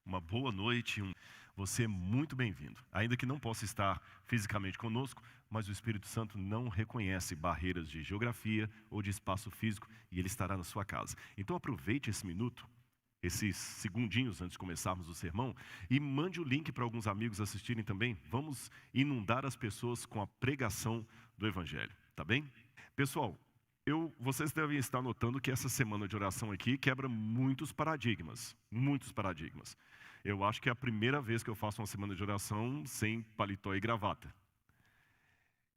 uma boa noite. Você é muito bem-vindo. Ainda que não possa estar fisicamente conosco, mas o Espírito Santo não reconhece barreiras de geografia ou de espaço físico e ele estará na sua casa. Então aproveite esse minuto, esses segundinhos antes de começarmos o sermão e mande o link para alguns amigos assistirem também. Vamos inundar as pessoas com a pregação do Evangelho, tá bem? Pessoal, vocês devem estar notando que essa semana de oração aqui quebra muitos paradigmas, muitos paradigmas. Eu acho que é a primeira vez que eu faço uma semana de oração sem paletó e gravata.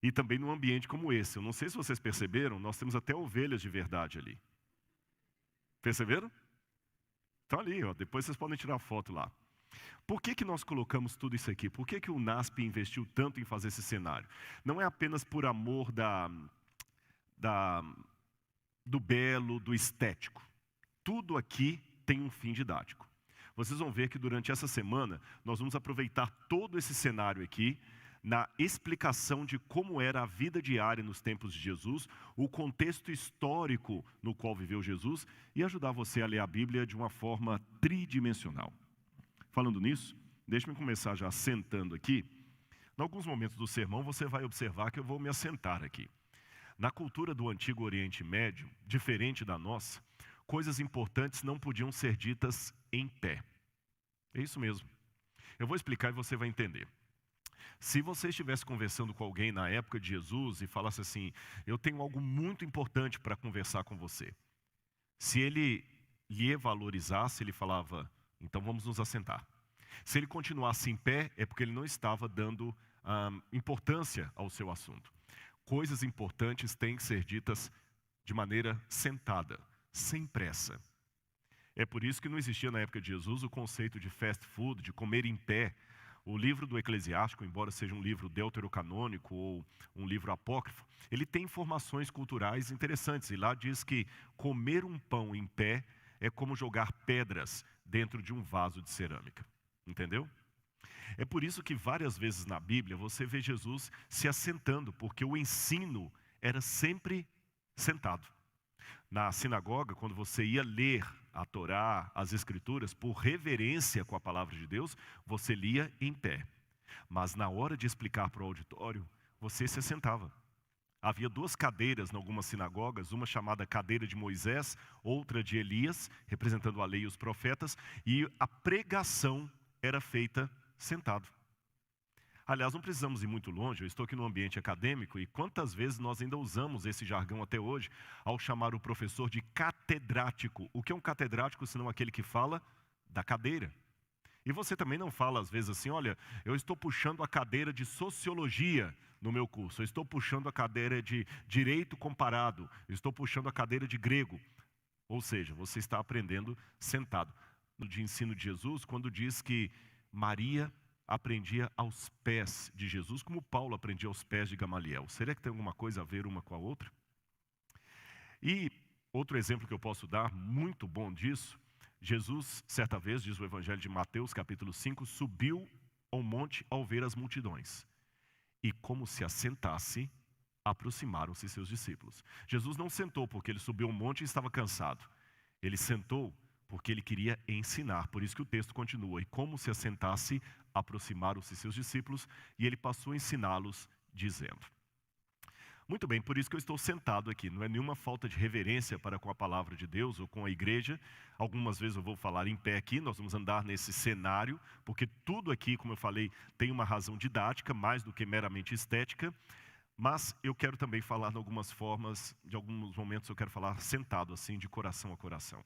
E também num ambiente como esse. Eu não sei se vocês perceberam, nós temos até ovelhas de verdade ali. Perceberam? Estão ali, ó. Depois vocês podem tirar foto lá. Por que nós colocamos tudo isso aqui? Por que o NASP investiu tanto em fazer esse cenário? Não é apenas por amor do belo, do estético. Tudo aqui tem um fim didático. Vocês vão ver que durante essa semana, nós vamos aproveitar todo esse cenário aqui, na explicação de como era a vida diária nos tempos de Jesus, o contexto histórico no qual viveu Jesus, e ajudar você a ler a Bíblia de uma forma tridimensional. Falando nisso, deixe-me começar já sentando aqui. Em alguns momentos do sermão, você vai observar que eu vou me assentar aqui. Na cultura do Antigo Oriente Médio, diferente da nossa, coisas importantes não podiam ser ditas em pé. É isso mesmo. Eu vou explicar e você vai entender. Se você estivesse conversando com alguém na época de Jesus e falasse assim, eu tenho algo muito importante para conversar com você. Se ele lhe valorizasse, ele falava, então vamos nos assentar. Se ele continuasse em pé, é porque ele não estava dando importância ao seu assunto. Coisas importantes têm que ser ditas de maneira sentada, sem pressa. É por isso que não existia na época de Jesus o conceito de fast food, de comer em pé. O livro do Eclesiástico, embora seja um livro deuterocanônico ou um livro apócrifo, ele tem informações culturais interessantes. E lá diz que comer um pão em pé é como jogar pedras dentro de um vaso de cerâmica. Entendeu? É por isso que várias vezes na Bíblia você vê Jesus se assentando, porque o ensino era sempre sentado. Na sinagoga, quando você ia ler a Torá, as Escrituras, por reverência com a palavra de Deus, você lia em pé. Mas na hora de explicar para o auditório, você se assentava. Havia duas cadeiras em algumas sinagogas, uma chamada cadeira de Moisés, outra de Elias, representando a lei e os profetas, e a pregação era feita sentado. Aliás, não precisamos ir muito longe, eu estou aqui no ambiente acadêmico e quantas vezes nós ainda usamos esse jargão até hoje ao chamar o professor de catedrático. O que é um catedrático senão aquele que fala da cadeira? E você também não fala às vezes assim, olha, eu estou puxando a cadeira de sociologia no meu curso, eu estou puxando a cadeira de direito comparado, eu estou puxando a cadeira de grego. Ou seja, você está aprendendo sentado. No de ensino de Jesus, quando diz que Maria aprendia aos pés de Jesus, como Paulo aprendia aos pés de Gamaliel. Será que tem alguma coisa a ver uma com a outra? E outro exemplo que eu posso dar, muito bom disso, Jesus, certa vez, diz o Evangelho de Mateus, capítulo 5, subiu ao monte ao ver as multidões. E como se assentasse, aproximaram-se seus discípulos. Jesus não sentou porque ele subiu ao monte e estava cansado. Ele sentou porque ele queria ensinar. Por isso que o texto continua. E como se assentasse, aproximaram-se seus discípulos e ele passou a ensiná-los, dizendo. Muito bem, por isso que eu estou sentado aqui. Não é nenhuma falta de reverência para com a palavra de Deus ou com a igreja. Algumas vezes eu vou falar em pé aqui, nós vamos andar nesse cenário, porque tudo aqui, como eu falei, tem uma razão didática, mais do que meramente estética. Mas eu quero também falar de algumas formas, de alguns momentos eu quero falar sentado assim, de coração a coração.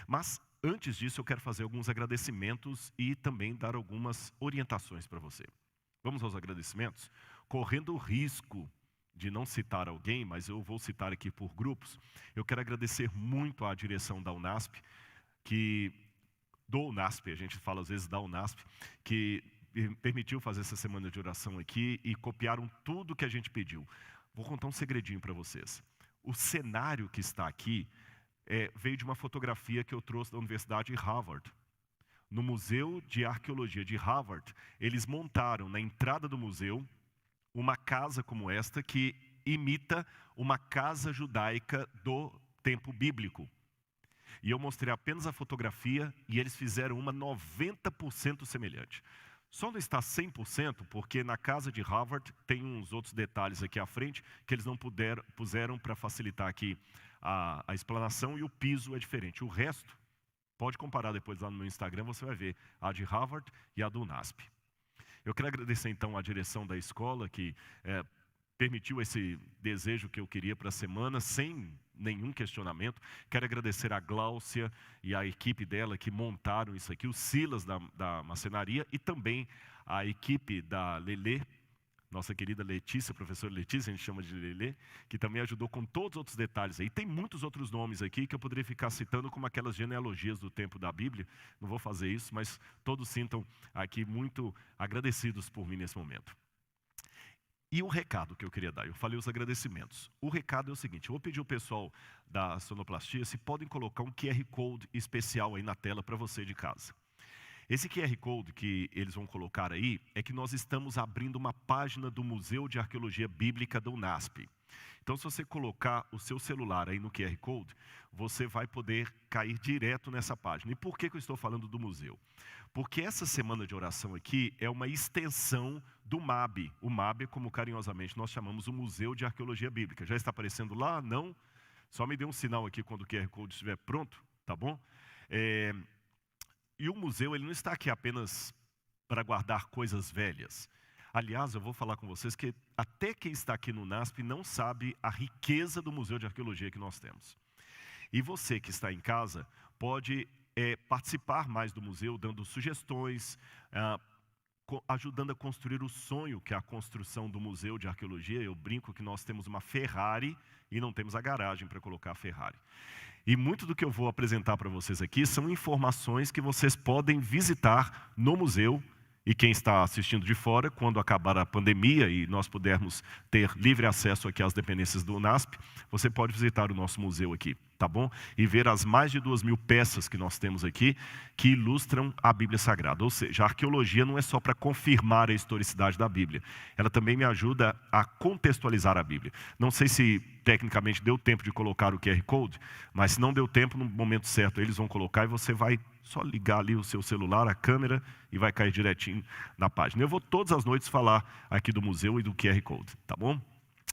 Mas antes disso eu quero fazer alguns agradecimentos e também dar algumas orientações para você. Vamos aos agradecimentos? Correndo o risco de não citar alguém, mas eu vou citar aqui por grupos. Eu quero agradecer muito à direção da UNASP, do UNASP, a gente fala às vezes da UNASP, que permitiu fazer essa semana de oração aqui e copiaram tudo que a gente pediu. Vou contar um segredinho para vocês. O cenário que está aqui veio de uma fotografia que eu trouxe da Universidade de Harvard. No Museu de Arqueologia de Harvard, eles montaram na entrada do museu uma casa como esta que imita uma casa judaica do tempo bíblico. E eu mostrei apenas a fotografia e eles fizeram uma 90% semelhante. Só não está 100% porque na casa de Harvard tem uns outros detalhes aqui à frente que eles não puseram para facilitar aqui a explanação, e o piso é diferente. O resto, pode comparar depois lá no meu Instagram, você vai ver a de Harvard e a do UNASP. Eu quero agradecer então à direção da escola que permitiu esse desejo que eu queria para a semana, sem nenhum questionamento. Quero agradecer a Gláucia e a equipe dela que montaram isso aqui, o Silas da macenaria e também a equipe da Lelê, nossa querida Letícia, professora Letícia, a gente chama de Lelê, que também ajudou com todos os outros detalhes aí. Tem muitos outros nomes aqui que eu poderia ficar citando como aquelas genealogias do tempo da Bíblia. Não vou fazer isso, mas todos sintam aqui muito agradecidos por mim nesse momento. E o recado que eu queria dar, eu falei os agradecimentos. O recado é o seguinte, eu vou pedir ao pessoal da sonoplastia se podem colocar um QR Code especial aí na tela para você de casa. Esse QR Code que eles vão colocar aí é que nós estamos abrindo uma página do Museu de Arqueologia Bíblica da UNASP. Então, se você colocar o seu celular aí no QR Code, você vai poder cair direto nessa página. E por que eu estou falando do museu? Porque essa semana de oração aqui é uma extensão do MAB. O MAB é como carinhosamente nós chamamos o Museu de Arqueologia Bíblica. Já está aparecendo lá? Não? Só me dê um sinal aqui quando o QR Code estiver pronto, tá bom? E o museu ele não está aqui apenas para guardar coisas velhas. Aliás, eu vou falar com vocês que até quem está aqui no UNASP não sabe a riqueza do Museu de Arqueologia que nós temos. E você que está em casa pode participar mais do museu, dando sugestões, ajudando a construir o sonho que é a construção do Museu de Arqueologia. Eu brinco que nós temos uma Ferrari e não temos a garagem para colocar a Ferrari. E muito do que eu vou apresentar para vocês aqui são informações que vocês podem visitar no museu. E quem está assistindo de fora, quando acabar a pandemia e nós pudermos ter livre acesso aqui às dependências do UNASP, você pode visitar o nosso museu aqui, tá bom? E ver as mais de 2.000 peças que nós temos aqui, que ilustram a Bíblia Sagrada. Ou seja, a arqueologia não é só para confirmar a historicidade da Bíblia, ela também me ajuda a contextualizar a Bíblia. Não sei se tecnicamente deu tempo de colocar o QR Code, mas se não deu tempo, no momento certo eles vão colocar e você vai só ligar ali o seu celular, a câmera, e vai cair direitinho na página. Eu vou todas as noites falar aqui do museu e do QR Code, tá bom?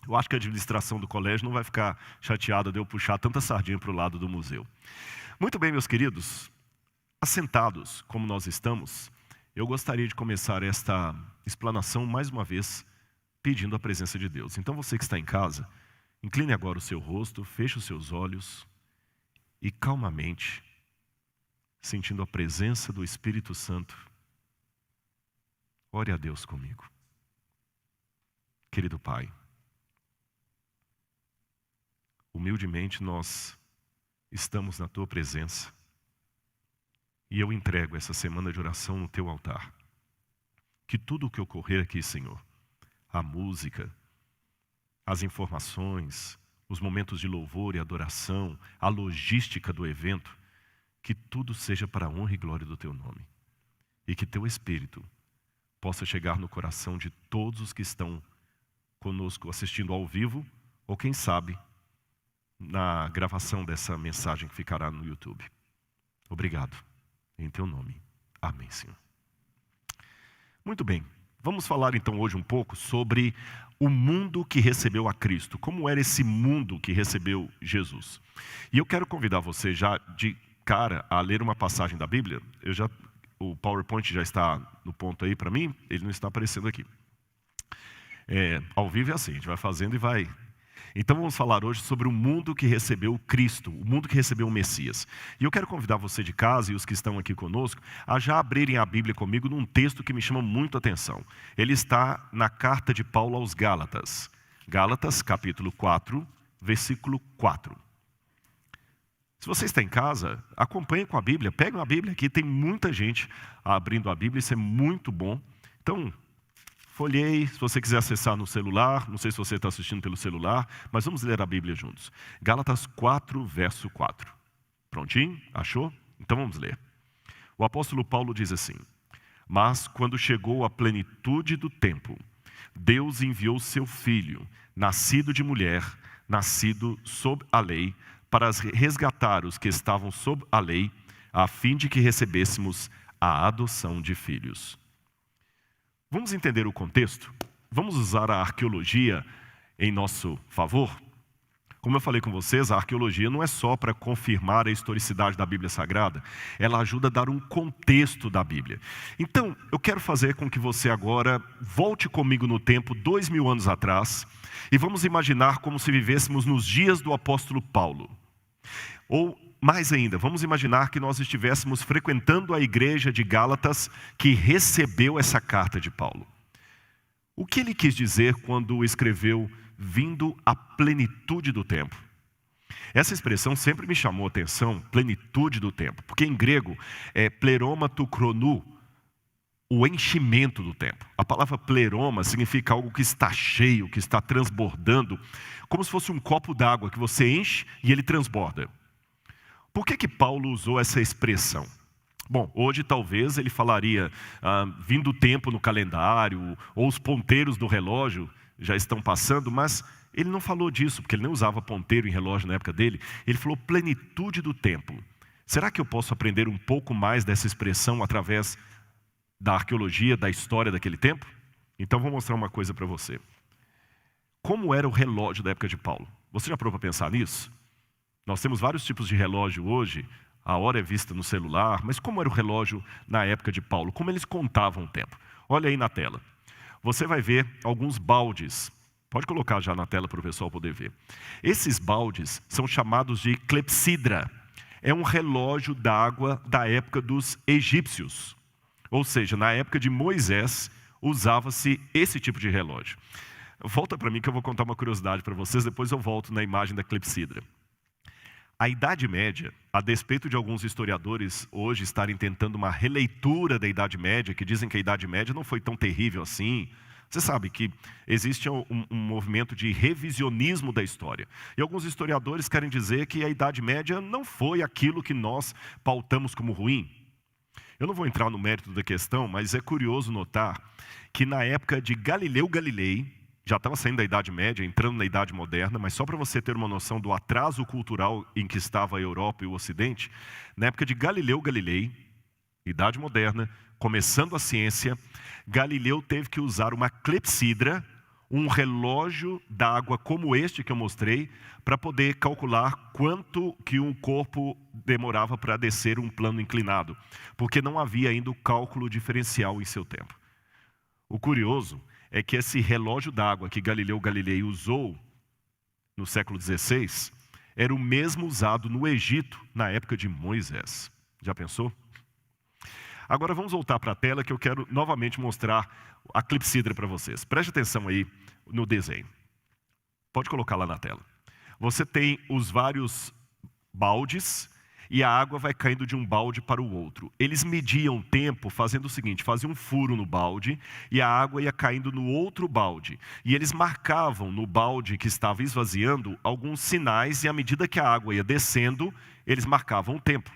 Eu acho que a administração do colégio não vai ficar chateada de eu puxar tanta sardinha para o lado do museu. Muito bem, meus queridos, assentados como nós estamos, eu gostaria de começar esta explanação mais uma vez, pedindo a presença de Deus. Então você que está em casa, incline agora o seu rosto, feche os seus olhos e calmamente, sentindo a presença do Espírito Santo, ore a Deus comigo. Querido Pai, humildemente nós estamos na Tua presença e eu entrego essa semana de oração no Teu altar. Que tudo o que ocorrer aqui, Senhor, a música, as informações, os momentos de louvor e adoração, a logística do evento, que tudo seja para a honra e glória do Teu nome. E que Teu Espírito possa chegar no coração de todos os que estão conosco assistindo ao vivo, ou quem sabe, na gravação dessa mensagem que ficará no YouTube. Obrigado. Em Teu nome. Amém, Senhor. Muito bem. Vamos falar então hoje um pouco sobre o mundo que recebeu a Cristo. Como era esse mundo que recebeu Jesus? E eu quero convidar você já de cara a ler uma passagem da Bíblia. O PowerPoint já está no ponto aí para mim, ele não está aparecendo aqui. Ao vivo é assim, a gente vai fazendo e vai. Então vamos falar hoje sobre o mundo que recebeu Cristo, o mundo que recebeu o Messias. E eu quero convidar você de casa e os que estão aqui conosco a já abrirem a Bíblia comigo num texto que me chama muito a atenção. Ele está na carta de Paulo aos Gálatas. Gálatas, capítulo 4, versículo 4. Se você está em casa, acompanhe com a Bíblia, pegue uma Bíblia aqui, tem muita gente abrindo a Bíblia, isso é muito bom. Então, folheie, se você quiser acessar no celular, não sei se você está assistindo pelo celular, mas vamos ler a Bíblia juntos. Gálatas 4, verso 4. Prontinho? Achou? Então vamos ler. O apóstolo Paulo diz assim: mas quando chegou a plenitude do tempo, Deus enviou seu Filho, nascido de mulher, nascido sob a lei, para resgatar os que estavam sob a lei, a fim de que recebêssemos a adoção de filhos. Vamos entender o contexto? Vamos usar a arqueologia em nosso favor? Como eu falei com vocês, a arqueologia não é só para confirmar a historicidade da Bíblia Sagrada, ela ajuda a dar um contexto da Bíblia. Então, eu quero fazer com que você agora volte comigo no tempo, 2000 anos atrás, e vamos imaginar como se vivêssemos nos dias do apóstolo Paulo. Ou, mais ainda, vamos imaginar que nós estivéssemos frequentando a igreja de Gálatas que recebeu essa carta de Paulo. O que ele quis dizer quando escreveu vindo à plenitude do tempo? Essa expressão sempre me chamou a atenção, plenitude do tempo, porque em grego é pleroma tu chronou, o enchimento do tempo. A palavra pleroma significa algo que está cheio, que está transbordando, como se fosse um copo d'água que você enche e ele transborda. Por que Paulo usou essa expressão? Bom, hoje talvez ele falaria vindo o tempo no calendário, ou os ponteiros do relógio já estão passando, mas ele não falou disso, porque ele não usava ponteiro em relógio na época dele. Ele falou plenitude do tempo. Será que eu posso aprender um pouco mais dessa expressão através da arqueologia, da história daquele tempo? Então vou mostrar uma coisa para você. Como era o relógio da época de Paulo? Você já parou para pensar nisso? Nós temos vários tipos de relógio hoje, a hora é vista no celular, mas como era o relógio na época de Paulo? Como eles contavam o tempo? Olha aí na tela. Você vai ver alguns baldes. Pode colocar já na tela para o pessoal poder ver. Esses baldes são chamados de clepsidra. É um relógio d'água da época dos egípcios. Ou seja, na época de Moisés, usava-se esse tipo de relógio. Volta para mim que eu vou contar uma curiosidade para vocês, depois eu volto na imagem da clepsidra. A Idade Média, a despeito de alguns historiadores hoje estarem tentando uma releitura da Idade Média, que dizem que a Idade Média não foi tão terrível assim. Você sabe que existe um movimento de revisionismo da história. E alguns historiadores querem dizer que a Idade Média não foi aquilo que nós pautamos como ruim. Eu não vou entrar no mérito da questão, mas é curioso notar que na época de Galileu Galilei, já estava saindo da Idade Média, entrando na Idade Moderna, mas só para você ter uma noção do atraso cultural em que estava a Europa e o Ocidente, na época de Galileu Galilei, Idade Moderna, começando a ciência, Galileu teve que usar uma clepsidra, um relógio d'água como este que eu mostrei, para poder calcular quanto que um corpo demorava para descer um plano inclinado, porque não havia ainda o cálculo diferencial em seu tempo. O curioso é que esse relógio d'água que Galileu Galilei usou no século XVI, era o mesmo usado no Egito na época de Moisés. Já pensou? Agora vamos voltar para a tela que eu quero novamente mostrar a clepsidra para vocês. Preste atenção aí no desenho. Pode colocar lá na tela. Você tem os vários baldes e a água vai caindo de um balde para o outro. Eles mediam o tempo fazendo o seguinte, faziam um furo no balde e a água ia caindo no outro balde. E eles marcavam no balde que estava esvaziando alguns sinais e à medida que a água ia descendo, eles marcavam o tempo.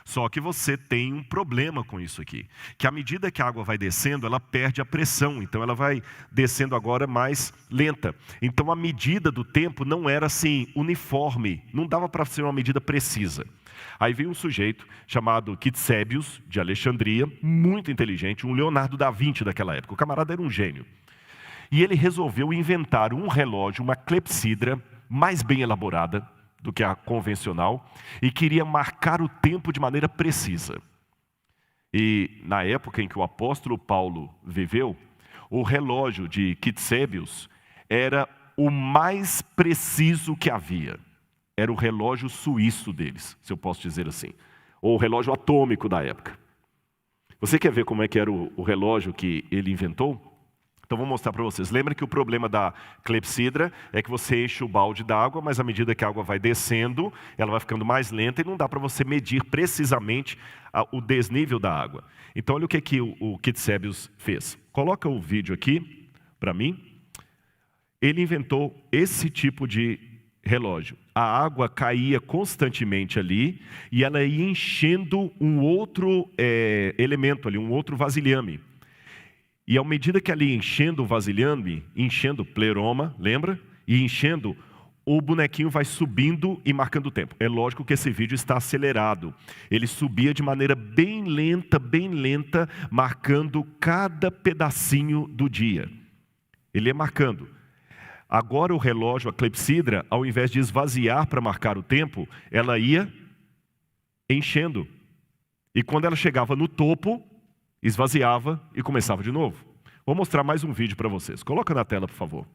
Só que você tem um problema com isso aqui, que à medida que a água vai descendo, ela perde a pressão, então ela vai descendo agora mais lenta. Então a medida do tempo não era assim, uniforme, não dava para ser uma medida precisa. Aí veio um sujeito chamado Quitsébios, de Alexandria, muito inteligente, um Leonardo da Vinci daquela época, o camarada era um gênio. E ele resolveu inventar um relógio, uma clepsidra, mais bem elaborada do que a convencional, e queria marcar o tempo de maneira precisa. E na época em que o apóstolo Paulo viveu, o relógio de Quitsébios era o mais preciso que havia. Era o relógio suíço deles, se eu posso dizer assim. Ou o relógio atômico da época. Você quer ver como é que era o relógio que ele inventou? Então vou mostrar para vocês. Lembra que o problema da clepsidra é que você enche o balde d'água, mas à medida que a água vai descendo, ela vai ficando mais lenta e não dá para você medir precisamente o desnível da água. Então olha o que o Quitsébios fez. Coloca o vídeo aqui para mim. Ele inventou esse tipo de relógio. A água caía constantemente ali e ela ia enchendo um outro elemento ali, um outro vasilhame. E à medida que ali enchendo o vasilhame, enchendo pleroma, lembra? E enchendo, o bonequinho vai subindo e marcando o tempo. É lógico que esse vídeo está acelerado. Ele subia de maneira bem lenta, marcando cada pedacinho do dia. Ele ia marcando. Agora o relógio, a clepsidra, ao invés de esvaziar para marcar o tempo, ela ia enchendo. E quando ela chegava no topo, esvaziava e começava de novo. Vou mostrar mais um vídeo para vocês. Coloca na tela, por favor.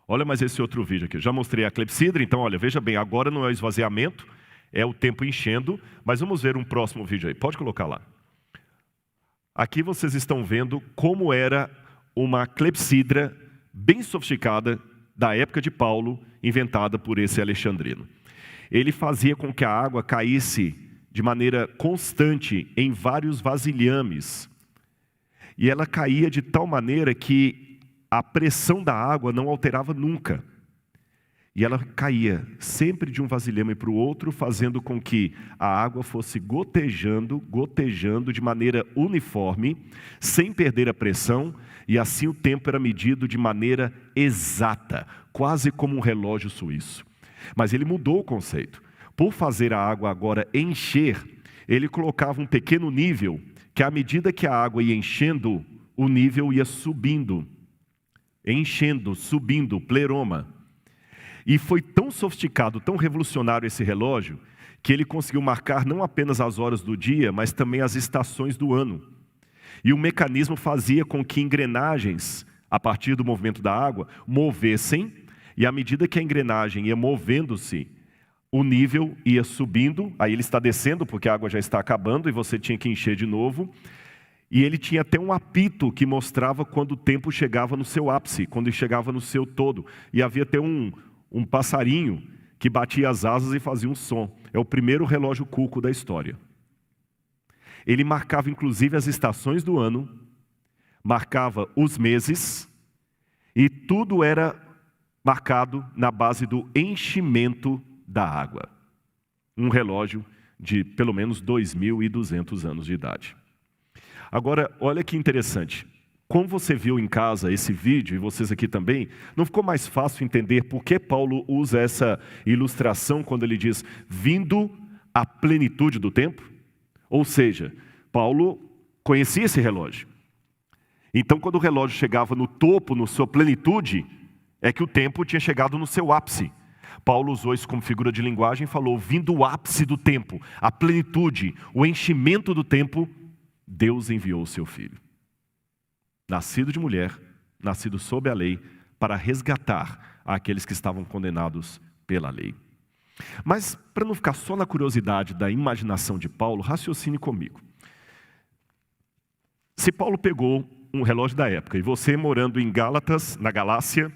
Olha mais esse outro vídeo aqui. Eu já mostrei a clepsidra, então olha, veja bem, agora não é o esvaziamento, é o tempo enchendo, mas vamos ver um próximo vídeo aí. Pode colocar lá. Aqui vocês estão vendo como era uma clepsidra bem sofisticada da época de Paulo, inventada por esse alexandrino. Ele fazia com que a água caísse de maneira constante em vários vasilhames. E ela caía de tal maneira que a pressão da água não alterava nunca. E ela caía sempre de um vasilhame para o outro, fazendo com que a água fosse gotejando de maneira uniforme, sem perder a pressão, e assim o tempo era medido de maneira exata, quase como um relógio suíço. Mas ele mudou o conceito. Por fazer a água agora encher, ele colocava um pequeno nível, que à medida que a água ia enchendo, o nível ia subindo. Enchendo, subindo, pleroma. E foi tão sofisticado, tão revolucionário esse relógio, que ele conseguiu marcar não apenas as horas do dia, mas também as estações do ano. E o mecanismo fazia com que engrenagens, a partir do movimento da água, movessem, e à medida que a engrenagem ia movendo-se, o nível ia subindo, aí ele está descendo porque a água já está acabando e você tinha que encher de novo. E ele tinha até um apito que mostrava quando o tempo chegava no seu ápice, quando ele chegava no seu todo. E havia até um passarinho que batia as asas e fazia um som. É o primeiro relógio cuco da história. Ele marcava inclusive as estações do ano, marcava os meses, e tudo era marcado na base do enchimento da água. Um relógio de pelo menos 2.200 anos de idade. Agora, olha que interessante. Como você viu em casa esse vídeo, e vocês aqui também, não ficou mais fácil entender por que Paulo usa essa ilustração quando ele diz, vindo à plenitude do tempo? Ou seja, Paulo conhecia esse relógio. Então, quando o relógio chegava no topo, na sua plenitude, é que o tempo tinha chegado no seu ápice. Paulo usou isso como figura de linguagem e falou, vindo o ápice do tempo, a plenitude, o enchimento do tempo, Deus enviou o seu filho. Nascido de mulher, nascido sob a lei, para resgatar aqueles que estavam condenados pela lei. Mas, para não ficar só na curiosidade da imaginação de Paulo, raciocine comigo. Se Paulo pegou um relógio da época, e você morando em Gálatas, na Galácia,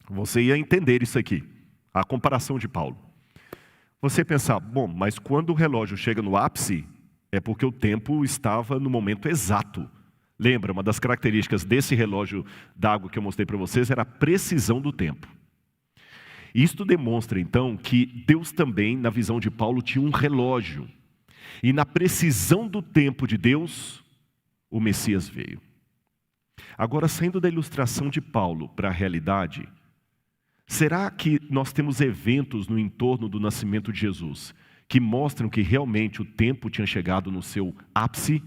você ia entender isso aqui, a comparação de Paulo. Você ia pensar, bom, mas quando o relógio chega no ápice, é porque o tempo estava no momento exato. Lembra, uma das características desse relógio d'água que eu mostrei para vocês era a precisão do tempo. Isto demonstra, então, que Deus também, na visão de Paulo, tinha um relógio. E na precisão do tempo de Deus, o Messias veio. Agora, saindo da ilustração de Paulo para a realidade, será que nós temos eventos no entorno do nascimento de Jesus que mostram que realmente o tempo tinha chegado no seu ápice?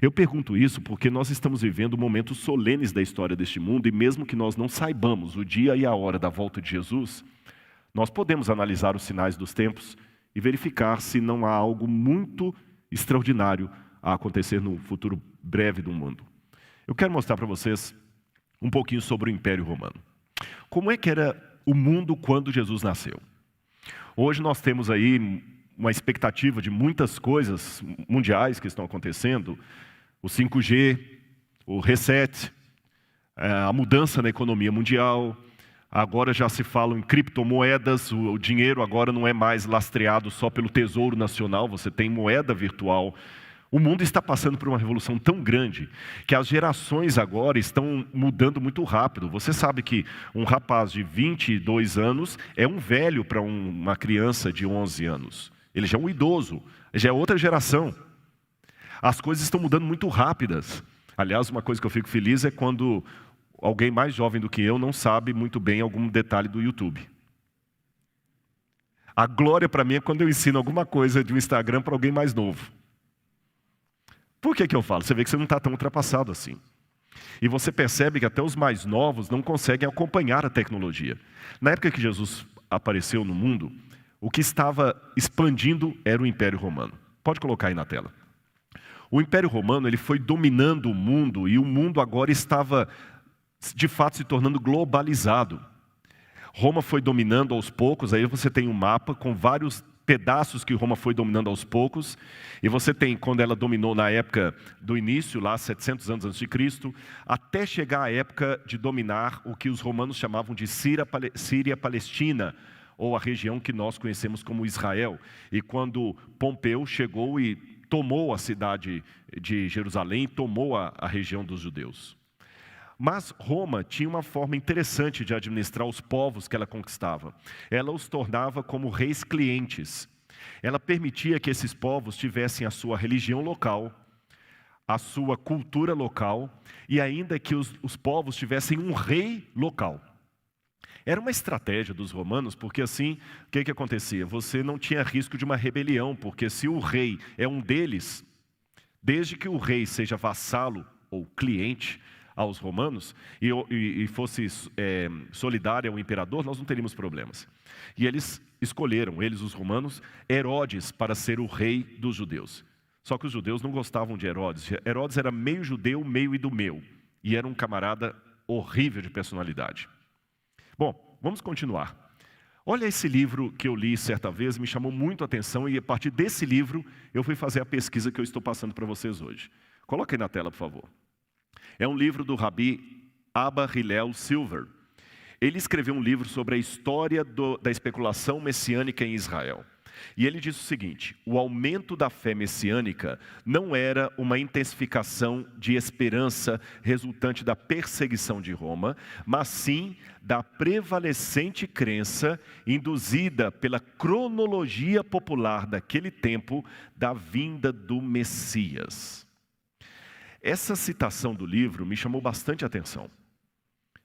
Eu pergunto isso porque nós estamos vivendo momentos solenes da história deste mundo e mesmo que nós não saibamos o dia e a hora da volta de Jesus, nós podemos analisar os sinais dos tempos e verificar se não há algo muito extraordinário a acontecer no futuro breve do mundo. Eu quero mostrar para vocês um pouquinho sobre o Império Romano. Como é que era o mundo quando Jesus nasceu? Hoje nós temos aí uma expectativa de muitas coisas mundiais que estão acontecendo, o 5G, o reset, a mudança na economia mundial, agora já se fala em criptomoedas, o dinheiro agora não é mais lastreado só pelo Tesouro Nacional, você tem moeda virtual. O mundo está passando por uma revolução tão grande que as gerações agora estão mudando muito rápido. Você sabe que um rapaz de 22 anos é um velho para uma criança de 11 anos. Ele já é um idoso, já é outra geração. As coisas estão mudando muito rápidas. Aliás, uma coisa que eu fico feliz é quando Alguém mais jovem do que eu não sabe muito bem algum detalhe do YouTube. A glória para mim é quando eu ensino alguma coisa de um Instagram para alguém mais novo. Por que eu falo? Você vê que você não está tão ultrapassado assim. E você percebe que até os mais novos não conseguem acompanhar a tecnologia. Na época que Jesus apareceu no mundo, o que estava expandindo era o Império Romano. Pode colocar aí na tela. O Império Romano ele foi dominando o mundo e o mundo agora estava, de fato, se tornando globalizado. Roma foi dominando aos poucos, aí você tem um mapa com vários pedaços que Roma foi dominando aos poucos, e você tem, quando ela dominou na época do início, lá 700 anos antes de Cristo, até chegar à época de dominar o que os romanos chamavam de Síria-Palestina, ou a região que nós conhecemos como Israel. E quando Pompeu chegou e tomou a cidade de Jerusalém, tomou a região dos judeus. Mas Roma tinha uma forma interessante de administrar os povos que ela conquistava. Ela os tornava como reis clientes. Ela permitia que esses povos tivessem a sua religião local, a sua cultura local, e ainda que os povos tivessem um rei local. Era uma estratégia dos romanos, porque assim, o que acontecia? Você não tinha risco de uma rebelião, porque se o rei é um deles, desde que o rei seja vassalo ou cliente aos romanos, e fosse solidário ao imperador, nós não teríamos problemas. E eles escolheram, os romanos, Herodes para ser o rei dos judeus. Só que os judeus não gostavam de Herodes. Herodes era meio judeu, meio idumeu, e era um camarada horrível de personalidade. Bom, vamos continuar. Olha esse livro que eu li certa vez, me chamou muito a atenção, e a partir desse livro eu fui fazer a pesquisa que eu estou passando para vocês hoje. Coloque aí na tela, por favor. É um livro do Rabi Abba Hillel Silver. Ele escreveu um livro sobre a história da especulação messiânica em Israel. E ele diz o seguinte: o aumento da fé messiânica não era uma intensificação de esperança resultante da perseguição de Roma, mas sim da prevalecente crença induzida pela cronologia popular daquele tempo da vinda do Messias. Essa citação do livro me chamou bastante atenção.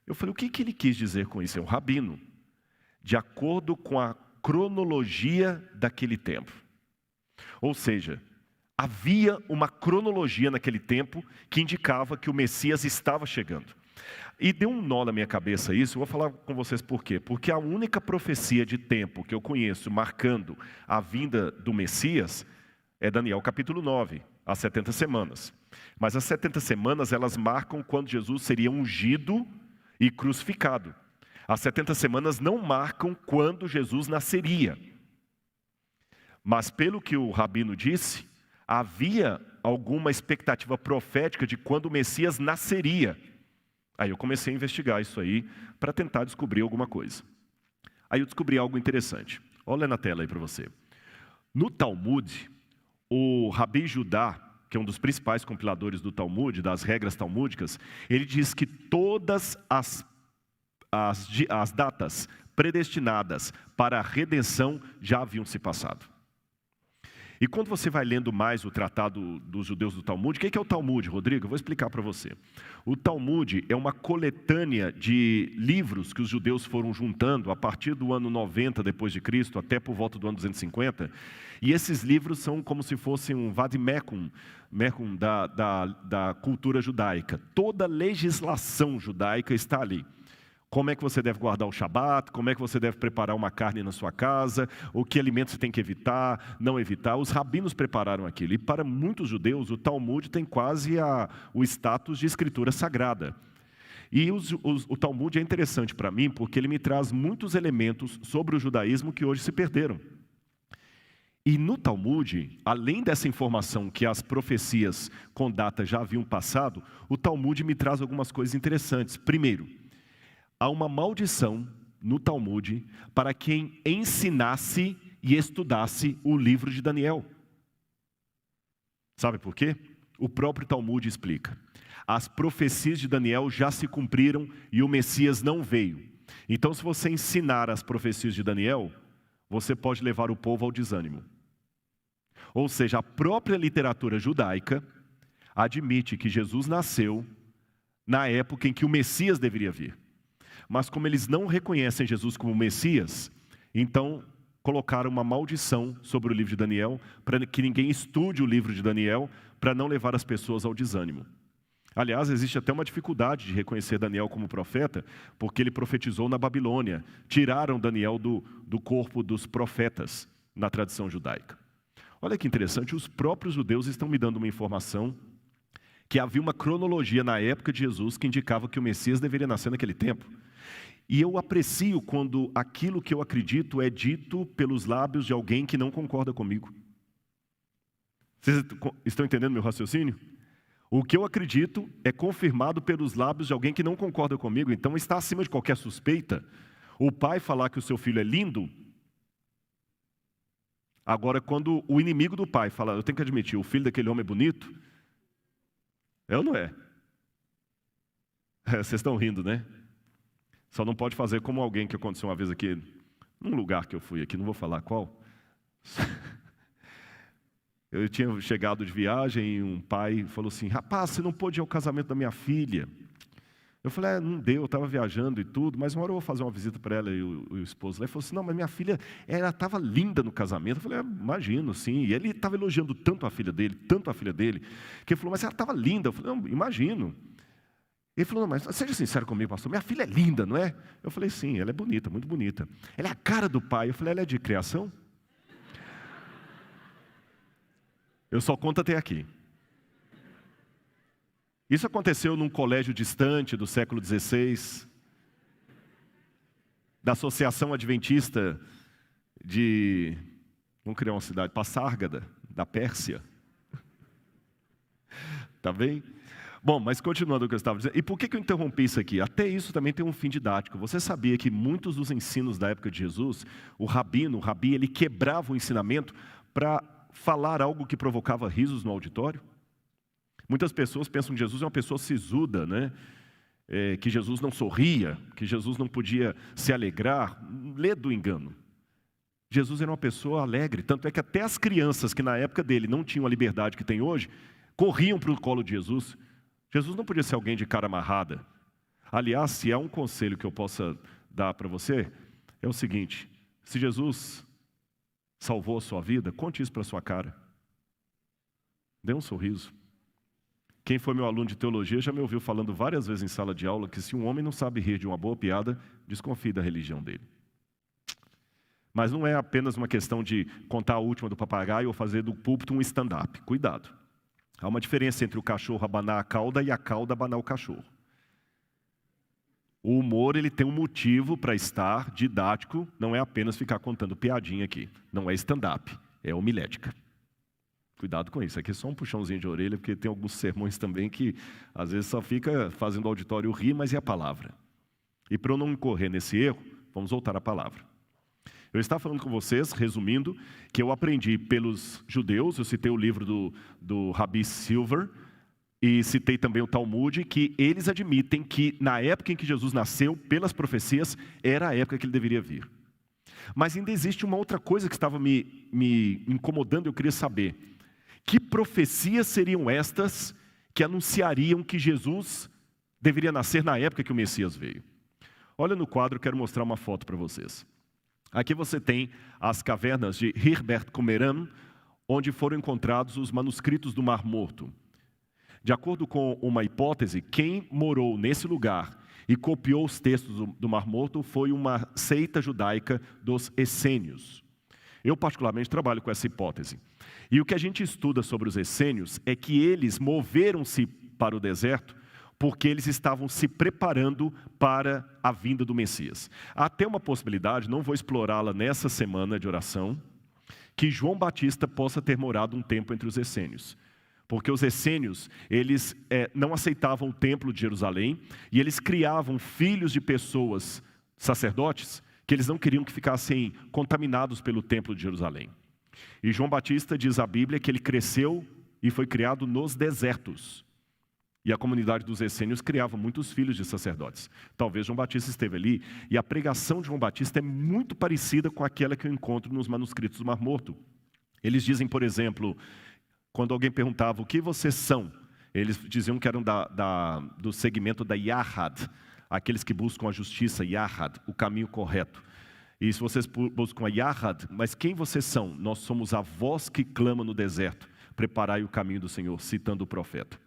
Eu falei, o que ele quis dizer com isso? É um rabino, de acordo com a cronologia daquele tempo. Ou seja, havia uma cronologia naquele tempo que indicava que o Messias estava chegando. E deu um nó na minha cabeça isso, eu vou falar com vocês por quê. Porque a única profecia de tempo que eu conheço marcando a vinda do Messias é Daniel capítulo 9, as 70 semanas. Mas as 70 semanas, elas marcam quando Jesus seria ungido e crucificado. As 70 semanas não marcam quando Jesus nasceria. Mas pelo que o rabino disse, havia alguma expectativa profética de quando o Messias nasceria. Aí eu comecei a investigar isso aí para tentar descobrir alguma coisa. Aí eu descobri algo interessante. Olha na tela aí para você. No Talmud, o Rabi Judá, que é um dos principais compiladores do Talmud, das regras talmúdicas, ele diz que todas as datas predestinadas para a redenção já haviam se passado. E quando você vai lendo mais o tratado dos judeus do Talmud, o que é o Talmud, Rodrigo? Eu vou explicar para você. O Talmud é uma coletânea de livros que os judeus foram juntando a partir do ano 90 depois de Cristo até por volta do ano 250. E esses livros são como se fossem um vademecum da cultura judaica. Toda legislação judaica está ali. Como é que você deve guardar o Shabat, como é que você deve preparar uma carne na sua casa, o que alimentos você tem que evitar, não evitar. Os rabinos prepararam aquilo. E para muitos judeus, o Talmud tem quase o status de escritura sagrada. E o Talmud é interessante para mim, porque ele me traz muitos elementos sobre o judaísmo que hoje se perderam. E no Talmud, além dessa informação que as profecias com data já haviam passado, o Talmud me traz algumas coisas interessantes. Primeiro, há uma maldição no Talmud para quem ensinasse e estudasse o livro de Daniel. Sabe por quê? O próprio Talmud explica. As profecias de Daniel já se cumpriram e o Messias não veio. Então, se você ensinar as profecias de Daniel, você pode levar o povo ao desânimo. Ou seja, a própria literatura judaica admite que Jesus nasceu na época em que o Messias deveria vir. Mas como eles não reconhecem Jesus como Messias, então colocaram uma maldição sobre o livro de Daniel, para que ninguém estude o livro de Daniel, para não levar as pessoas ao desânimo. Aliás, existe até uma dificuldade de reconhecer Daniel como profeta, porque ele profetizou na Babilônia. Tiraram Daniel do corpo dos profetas, na tradição judaica. Olha que interessante, os próprios judeus estão me dando uma informação que havia uma cronologia na época de Jesus que indicava que o Messias deveria nascer naquele tempo. E eu aprecio quando aquilo que eu acredito é dito pelos lábios de alguém que não concorda comigo. Vocês estão entendendo meu raciocínio? O que eu acredito é confirmado pelos lábios de alguém que não concorda comigo, então está acima de qualquer suspeita. O pai falar que o seu filho é lindo. Agora, quando o inimigo do pai fala, eu tenho que admitir, o filho daquele homem é bonito, é ou não é? Vocês estão rindo, né? Só não pode fazer como alguém que aconteceu uma vez aqui, num lugar que eu fui aqui, não vou falar qual. Eu tinha chegado de viagem e um pai falou assim, rapaz, você não pôde ir ao casamento da minha filha. Eu falei, não deu, eu estava viajando e tudo, mas uma hora eu vou fazer uma visita para ela e o esposo lá. Ele falou assim, não, mas minha filha, ela estava linda no casamento. Eu falei, imagino, sim. E ele estava elogiando tanto a filha dele, que ele falou, mas ela estava linda. Eu falei, não, imagino. Ele falou, não, mas seja sincero comigo, pastor, minha filha é linda, não é? Eu falei, sim, ela é bonita, muito bonita. Ela é a cara do pai. Eu falei, ela é de criação? Eu só conto até aqui. Isso aconteceu num colégio distante do século XVI, da Associação Adventista de, vamos criar uma cidade, Passárgada, da Pérsia. Tá bem? Bom, mas continuando o que eu estava dizendo, e por que eu interrompi isso aqui? Até isso também tem um fim didático. Você sabia que muitos dos ensinos da época de Jesus, o rabi, ele quebrava o ensinamento para falar algo que provocava risos no auditório? Muitas pessoas pensam que Jesus é uma pessoa sisuda, né? Que Jesus não sorria, que Jesus não podia se alegrar. Lê do engano. Jesus era uma pessoa alegre, tanto é que até as crianças que na época dele não tinham a liberdade que tem hoje, corriam para o colo de Jesus. Jesus não podia ser alguém de cara amarrada. Aliás, se há um conselho que eu possa dar para você, é o seguinte, se Jesus salvou a sua vida, conte isso para a sua cara. Dê um sorriso. Quem foi meu aluno de teologia já me ouviu falando várias vezes em sala de aula que se um homem não sabe rir de uma boa piada, desconfie da religião dele. Mas não é apenas uma questão de contar a última do papagaio ou fazer do púlpito um stand-up. Cuidado. Há uma diferença entre o cachorro abanar a cauda e a cauda abanar o cachorro. O humor, ele tem um motivo para estar didático, não é apenas ficar contando piadinha aqui. Não é stand-up, é homilética. Cuidado com isso, aqui é só um puxãozinho de orelha, porque tem alguns sermões também que às vezes só fica fazendo o auditório rir, mas é a palavra. E para eu não incorrer nesse erro, vamos voltar à palavra. Eu estava falando com vocês, resumindo, que eu aprendi pelos judeus, eu citei o livro do Rabbi Silver, e citei também o Talmud, que eles admitem que na época em que Jesus nasceu, pelas profecias, era a época que ele deveria vir. Mas ainda existe uma outra coisa que estava me incomodando, eu queria saber. Que profecias seriam estas que anunciariam que Jesus deveria nascer na época que o Messias veio? Olha no quadro, eu quero mostrar uma foto para vocês. Aqui você tem as cavernas de Herbert Qumran, onde foram encontrados os manuscritos do Mar Morto. De acordo com uma hipótese, quem morou nesse lugar e copiou os textos do Mar Morto foi uma seita judaica dos essênios. Eu particularmente trabalho com essa hipótese. E o que a gente estuda sobre os essênios é que eles moveram-se para o deserto porque eles estavam se preparando para a vinda do Messias. Há até uma possibilidade, não vou explorá-la nessa semana de oração, que João Batista possa ter morado um tempo entre os essênios. Porque os essênios, eles não aceitavam o templo de Jerusalém e eles criavam filhos de pessoas, sacerdotes, que eles não queriam que ficassem contaminados pelo templo de Jerusalém. E João Batista diz a Bíblia que ele cresceu e foi criado nos desertos. E a comunidade dos essênios criava muitos filhos de sacerdotes. Talvez João Batista esteve ali, e a pregação de João Batista é muito parecida com aquela que eu encontro nos manuscritos do Mar Morto. Eles dizem, por exemplo, quando alguém perguntava, o que vocês são? Eles diziam que eram do segmento da Yahad, aqueles que buscam a justiça, Yahad, o caminho correto. E se vocês buscam a Yahad, mas quem vocês são? Nós somos a voz que clama no deserto, preparai o caminho do Senhor, citando o profeta.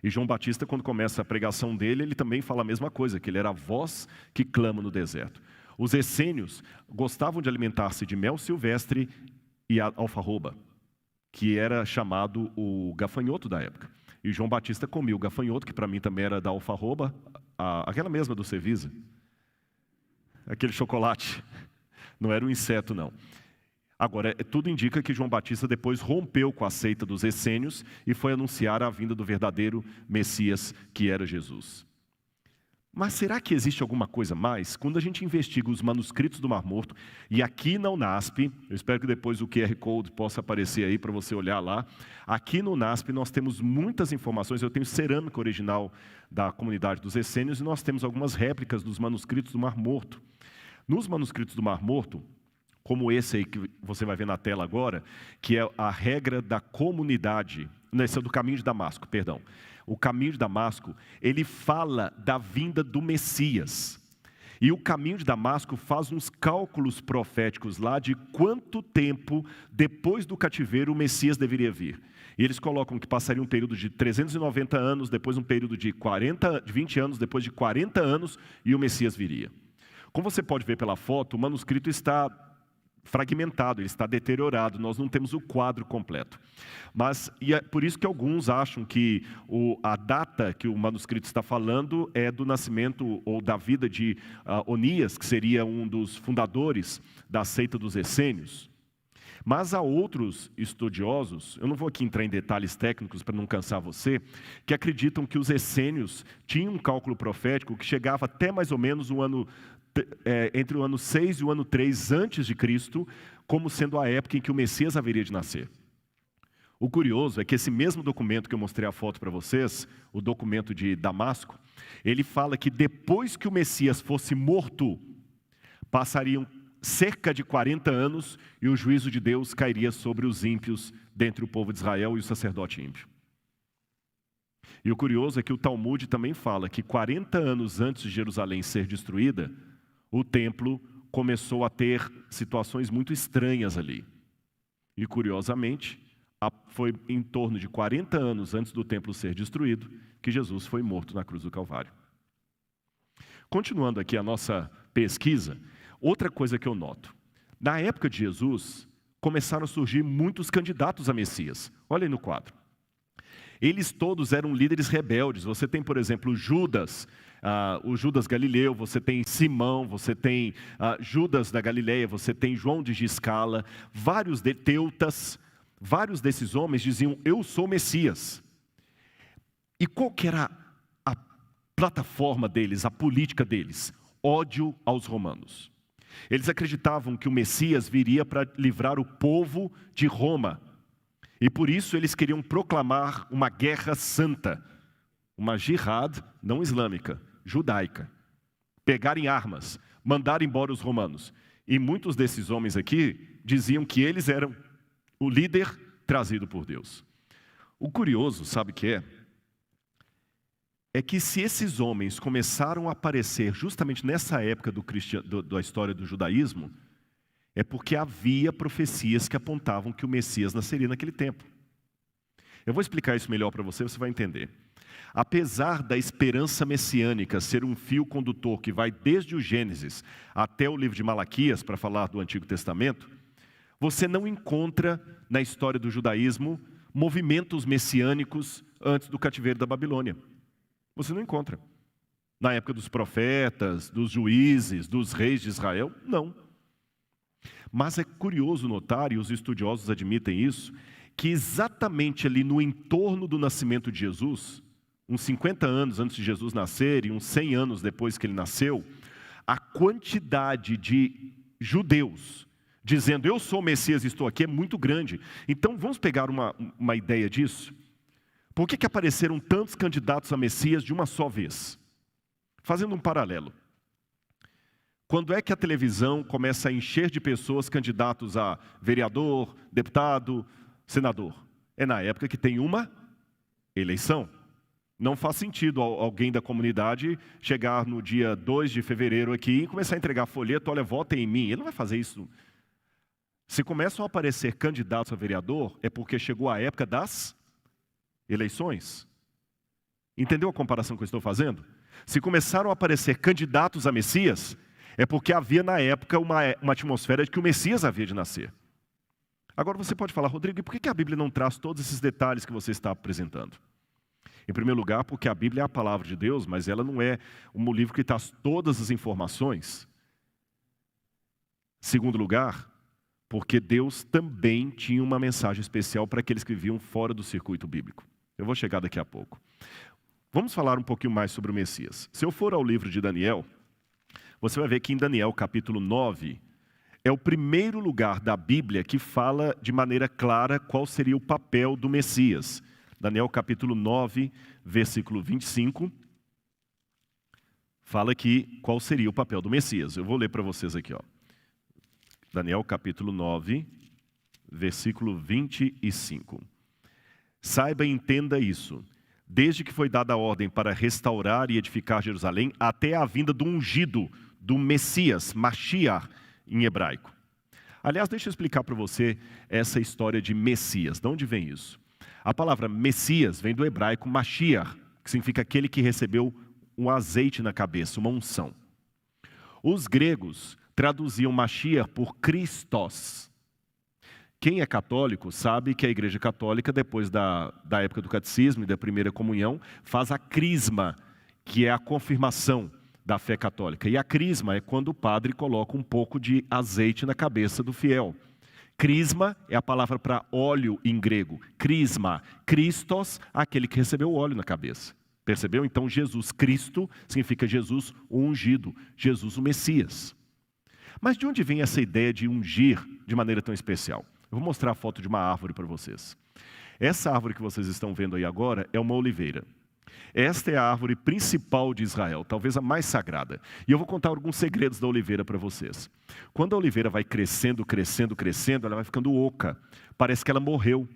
E João Batista, quando começa a pregação dele, ele também fala a mesma coisa, que ele era a voz que clama no deserto. Os essênios gostavam de alimentar-se de mel silvestre e alfarroba, que era chamado o gafanhoto da época. E João Batista comia o gafanhoto, que para mim também era da alfarroba, aquela mesma do Cevisa, aquele chocolate, não era um inseto não. Agora, tudo indica que João Batista depois rompeu com a seita dos essênios e foi anunciar a vinda do verdadeiro Messias, que era Jesus. Mas será que existe alguma coisa mais? Quando a gente investiga os manuscritos do Mar Morto, e aqui na UNASP, eu espero que depois o QR Code possa aparecer aí para você olhar lá, aqui no UNASP nós temos muitas informações, eu tenho cerâmica original da comunidade dos essênios e nós temos algumas réplicas dos manuscritos do Mar Morto. Nos manuscritos do Mar Morto, como esse aí que você vai ver na tela agora, que é a regra da comunidade, esse é do caminho de Damasco, perdão. O caminho de Damasco, ele fala da vinda do Messias. E o caminho de Damasco faz uns cálculos proféticos lá de quanto tempo depois do cativeiro o Messias deveria vir. E eles colocam que passaria um período de 390 anos, depois um período de 20 anos, depois de 40 anos, e o Messias viria. Como você pode ver pela foto, o manuscrito está fragmentado, ele está deteriorado, nós não temos o quadro completo. E é por isso que alguns acham que a data que o manuscrito está falando é do nascimento ou da vida de Onias, que seria um dos fundadores da seita dos essênios. Mas há outros estudiosos, eu não vou aqui entrar em detalhes técnicos para não cansar você, que acreditam que os essênios tinham um cálculo profético que chegava até mais ou menos entre o ano 6 e o ano 3 antes de Cristo, como sendo a época em que o Messias haveria de nascer. O curioso é que esse mesmo documento que eu mostrei a foto para vocês, o documento de Damasco, ele fala que depois que o Messias fosse morto, passariam cerca de 40 anos e o juízo de Deus cairia sobre os ímpios dentre o povo de Israel e o sacerdote ímpio. E o curioso é que o Talmud também fala que 40 anos antes de Jerusalém ser destruída, o templo começou a ter situações muito estranhas ali. E curiosamente, foi em torno de 40 anos antes do templo ser destruído que Jesus foi morto na cruz do Calvário. Continuando aqui a nossa pesquisa, outra coisa que eu noto. Na época de Jesus, começaram a surgir muitos candidatos a Messias. Olha aí no quadro. Eles todos eram líderes rebeldes. Você tem, por exemplo, Judas, o Judas Galileu, você tem Simão, você tem Judas da Galileia, você tem João de Giscala, vários Teutas, vários desses homens diziam, eu sou Messias. E qual que era a plataforma deles, a política deles? Ódio aos romanos. Eles acreditavam que o Messias viria para livrar o povo de Roma. E por isso eles queriam proclamar uma guerra santa, uma jihad não islâmica, judaica. Pegarem armas, mandar embora os romanos. E muitos desses homens aqui diziam que eles eram o líder trazido por Deus. O curioso, sabe o que é? É que se esses homens começaram a aparecer justamente nessa época da história do judaísmo, é porque havia profecias que apontavam que o Messias nasceria naquele tempo. Eu vou explicar isso melhor para você, você vai entender. Apesar da esperança messiânica ser um fio condutor que vai desde o Gênesis até o livro de Malaquias, para falar do Antigo Testamento, você não encontra na história do judaísmo movimentos messiânicos antes do cativeiro da Babilônia. Você não encontra. Na época dos profetas, dos juízes, dos reis de Israel, não. Mas é curioso notar, e os estudiosos admitem isso, que exatamente ali no entorno do nascimento de Jesus, uns 50 anos antes de Jesus nascer e uns 100 anos depois que ele nasceu, a quantidade de judeus dizendo, eu sou o Messias e estou aqui, é muito grande. Então vamos pegar uma ideia disso? Por que apareceram tantos candidatos a Messias de uma só vez? Fazendo um paralelo. Quando é que a televisão começa a encher de pessoas candidatos a vereador, deputado, senador? É na época que tem uma eleição. Não faz sentido alguém da comunidade chegar no dia 2 de fevereiro aqui e começar a entregar folheto, olha, votem em mim. Ele não vai fazer isso. Se começam a aparecer candidatos a vereador, é porque chegou a época das eleições. Entendeu a comparação que eu estou fazendo? Se começaram a aparecer candidatos a Messias, é porque havia na época uma atmosfera de que o Messias havia de nascer. Agora você pode falar, Rodrigo, e por que a Bíblia não traz todos esses detalhes que você está apresentando? Em primeiro lugar, porque a Bíblia é a palavra de Deus, mas ela não é um livro que traz todas as informações. Segundo lugar, porque Deus também tinha uma mensagem especial para aqueles que viviam fora do circuito bíblico. Eu vou chegar daqui a pouco. Vamos falar um pouquinho mais sobre o Messias. Se eu for ao livro de Daniel, você vai ver que em Daniel capítulo 9, é o primeiro lugar da Bíblia que fala de maneira clara qual seria o papel do Messias. Daniel capítulo 9, versículo 25, fala aqui qual seria o papel do Messias. Eu vou ler para vocês aqui, ó. Daniel capítulo 9, versículo 25. Saiba e entenda isso. Desde que foi dada a ordem para restaurar e edificar Jerusalém, até a vinda do ungido, do Messias, Mashiach, em hebraico. Aliás, deixa eu explicar para você essa história de Messias. De onde vem isso? A palavra Messias vem do hebraico Mashiach, que significa aquele que recebeu um azeite na cabeça, uma unção. Os gregos traduziam Mashiach por Christos. Quem é católico sabe que a Igreja Católica, depois da época do catecismo e da primeira comunhão, faz a crisma, que é a confirmação da fé católica. E a crisma é quando o padre coloca um pouco de azeite na cabeça do fiel. Crisma é a palavra para óleo em grego. Crisma, Christos, aquele que recebeu o óleo na cabeça. Percebeu? Então Jesus Cristo significa Jesus o ungido, Jesus o Messias. Mas de onde vem essa ideia de ungir de maneira tão especial? Eu vou mostrar a foto de uma árvore para vocês. Essa árvore que vocês estão vendo aí agora é uma oliveira. Esta é a árvore principal de Israel, talvez a mais sagrada. E eu vou contar alguns segredos da oliveira para vocês. Quando a oliveira vai crescendo, crescendo, crescendo, ela vai ficando oca. Parece que ela morreu.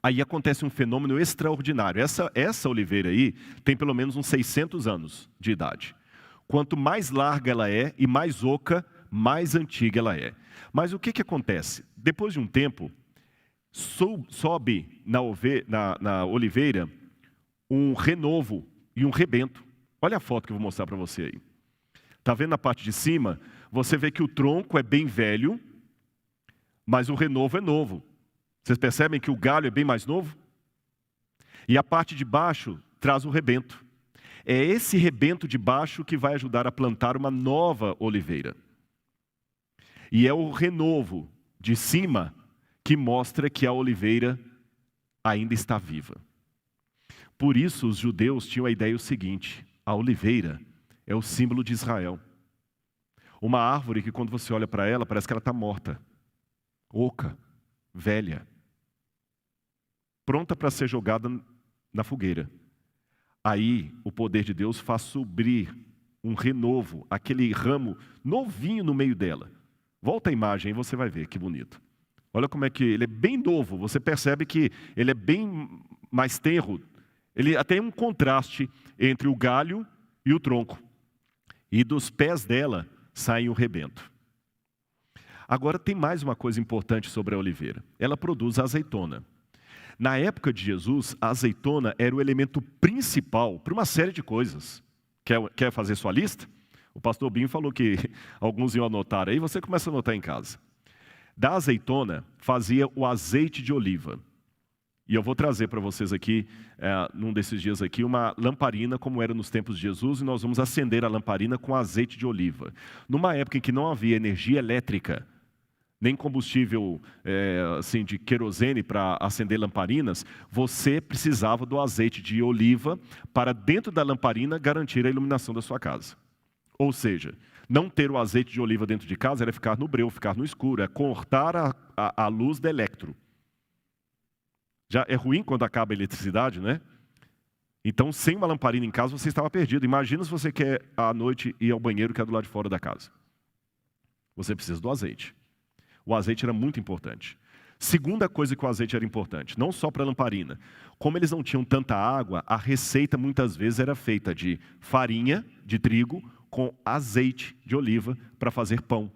Aí acontece um fenômeno extraordinário. Essa oliveira aí tem pelo menos uns 600 anos de idade. Quanto mais larga ela é e mais oca, mais antiga ela é. Mas o que acontece? Depois de um tempo, sobe na oliveira um renovo e um rebento. Olha a foto que eu vou mostrar para você aí. Está vendo na parte de cima? Você vê que o tronco é bem velho, mas o renovo é novo. Vocês percebem que o galho é bem mais novo? E a parte de baixo traz o rebento. É esse rebento de baixo que vai ajudar a plantar uma nova oliveira. E é o renovo de cima que mostra que a oliveira ainda está viva. Por isso, os judeus tinham a ideia o seguinte: a oliveira é o símbolo de Israel. Uma árvore que, quando você olha para ela, parece que ela está morta, oca, velha, pronta para ser jogada na fogueira. Aí, o poder de Deus faz subir um renovo, aquele ramo novinho no meio dela. Volta a imagem e você vai ver que bonito. Olha como é que ele é bem novo, você percebe que ele é bem mais tenro. Ele até tem um contraste entre o galho e o tronco. E dos pés dela sai o rebento. Agora tem mais uma coisa importante sobre a oliveira. Ela produz a azeitona. Na época de Jesus, a azeitona era o elemento principal para uma série de coisas. Quer fazer sua lista? O pastor Binho falou que alguns iam anotar aí, você começa a anotar em casa. Da azeitona fazia o azeite de oliva. E eu vou trazer para vocês aqui, num desses dias aqui, uma lamparina como era nos tempos de Jesus, e nós vamos acender a lamparina com azeite de oliva. Numa época em que não havia energia elétrica, nem combustível assim, de querosene para acender lamparinas, você precisava do azeite de oliva para, dentro da lamparina, garantir a iluminação da sua casa. Ou seja, não ter o azeite de oliva dentro de casa era ficar no breu, ficar no escuro, é cortar a luz da eletro. Já é ruim quando acaba a eletricidade, né? Então, sem uma lamparina em casa, você estava perdido. Imagina se você quer, à noite, ir ao banheiro que é do lado de fora da casa. Você precisa do azeite. O azeite era muito importante. Segunda coisa que o azeite era importante, não só para a lamparina. Como eles não tinham tanta água, a receita muitas vezes era feita de farinha de trigo com azeite de oliva para fazer pão.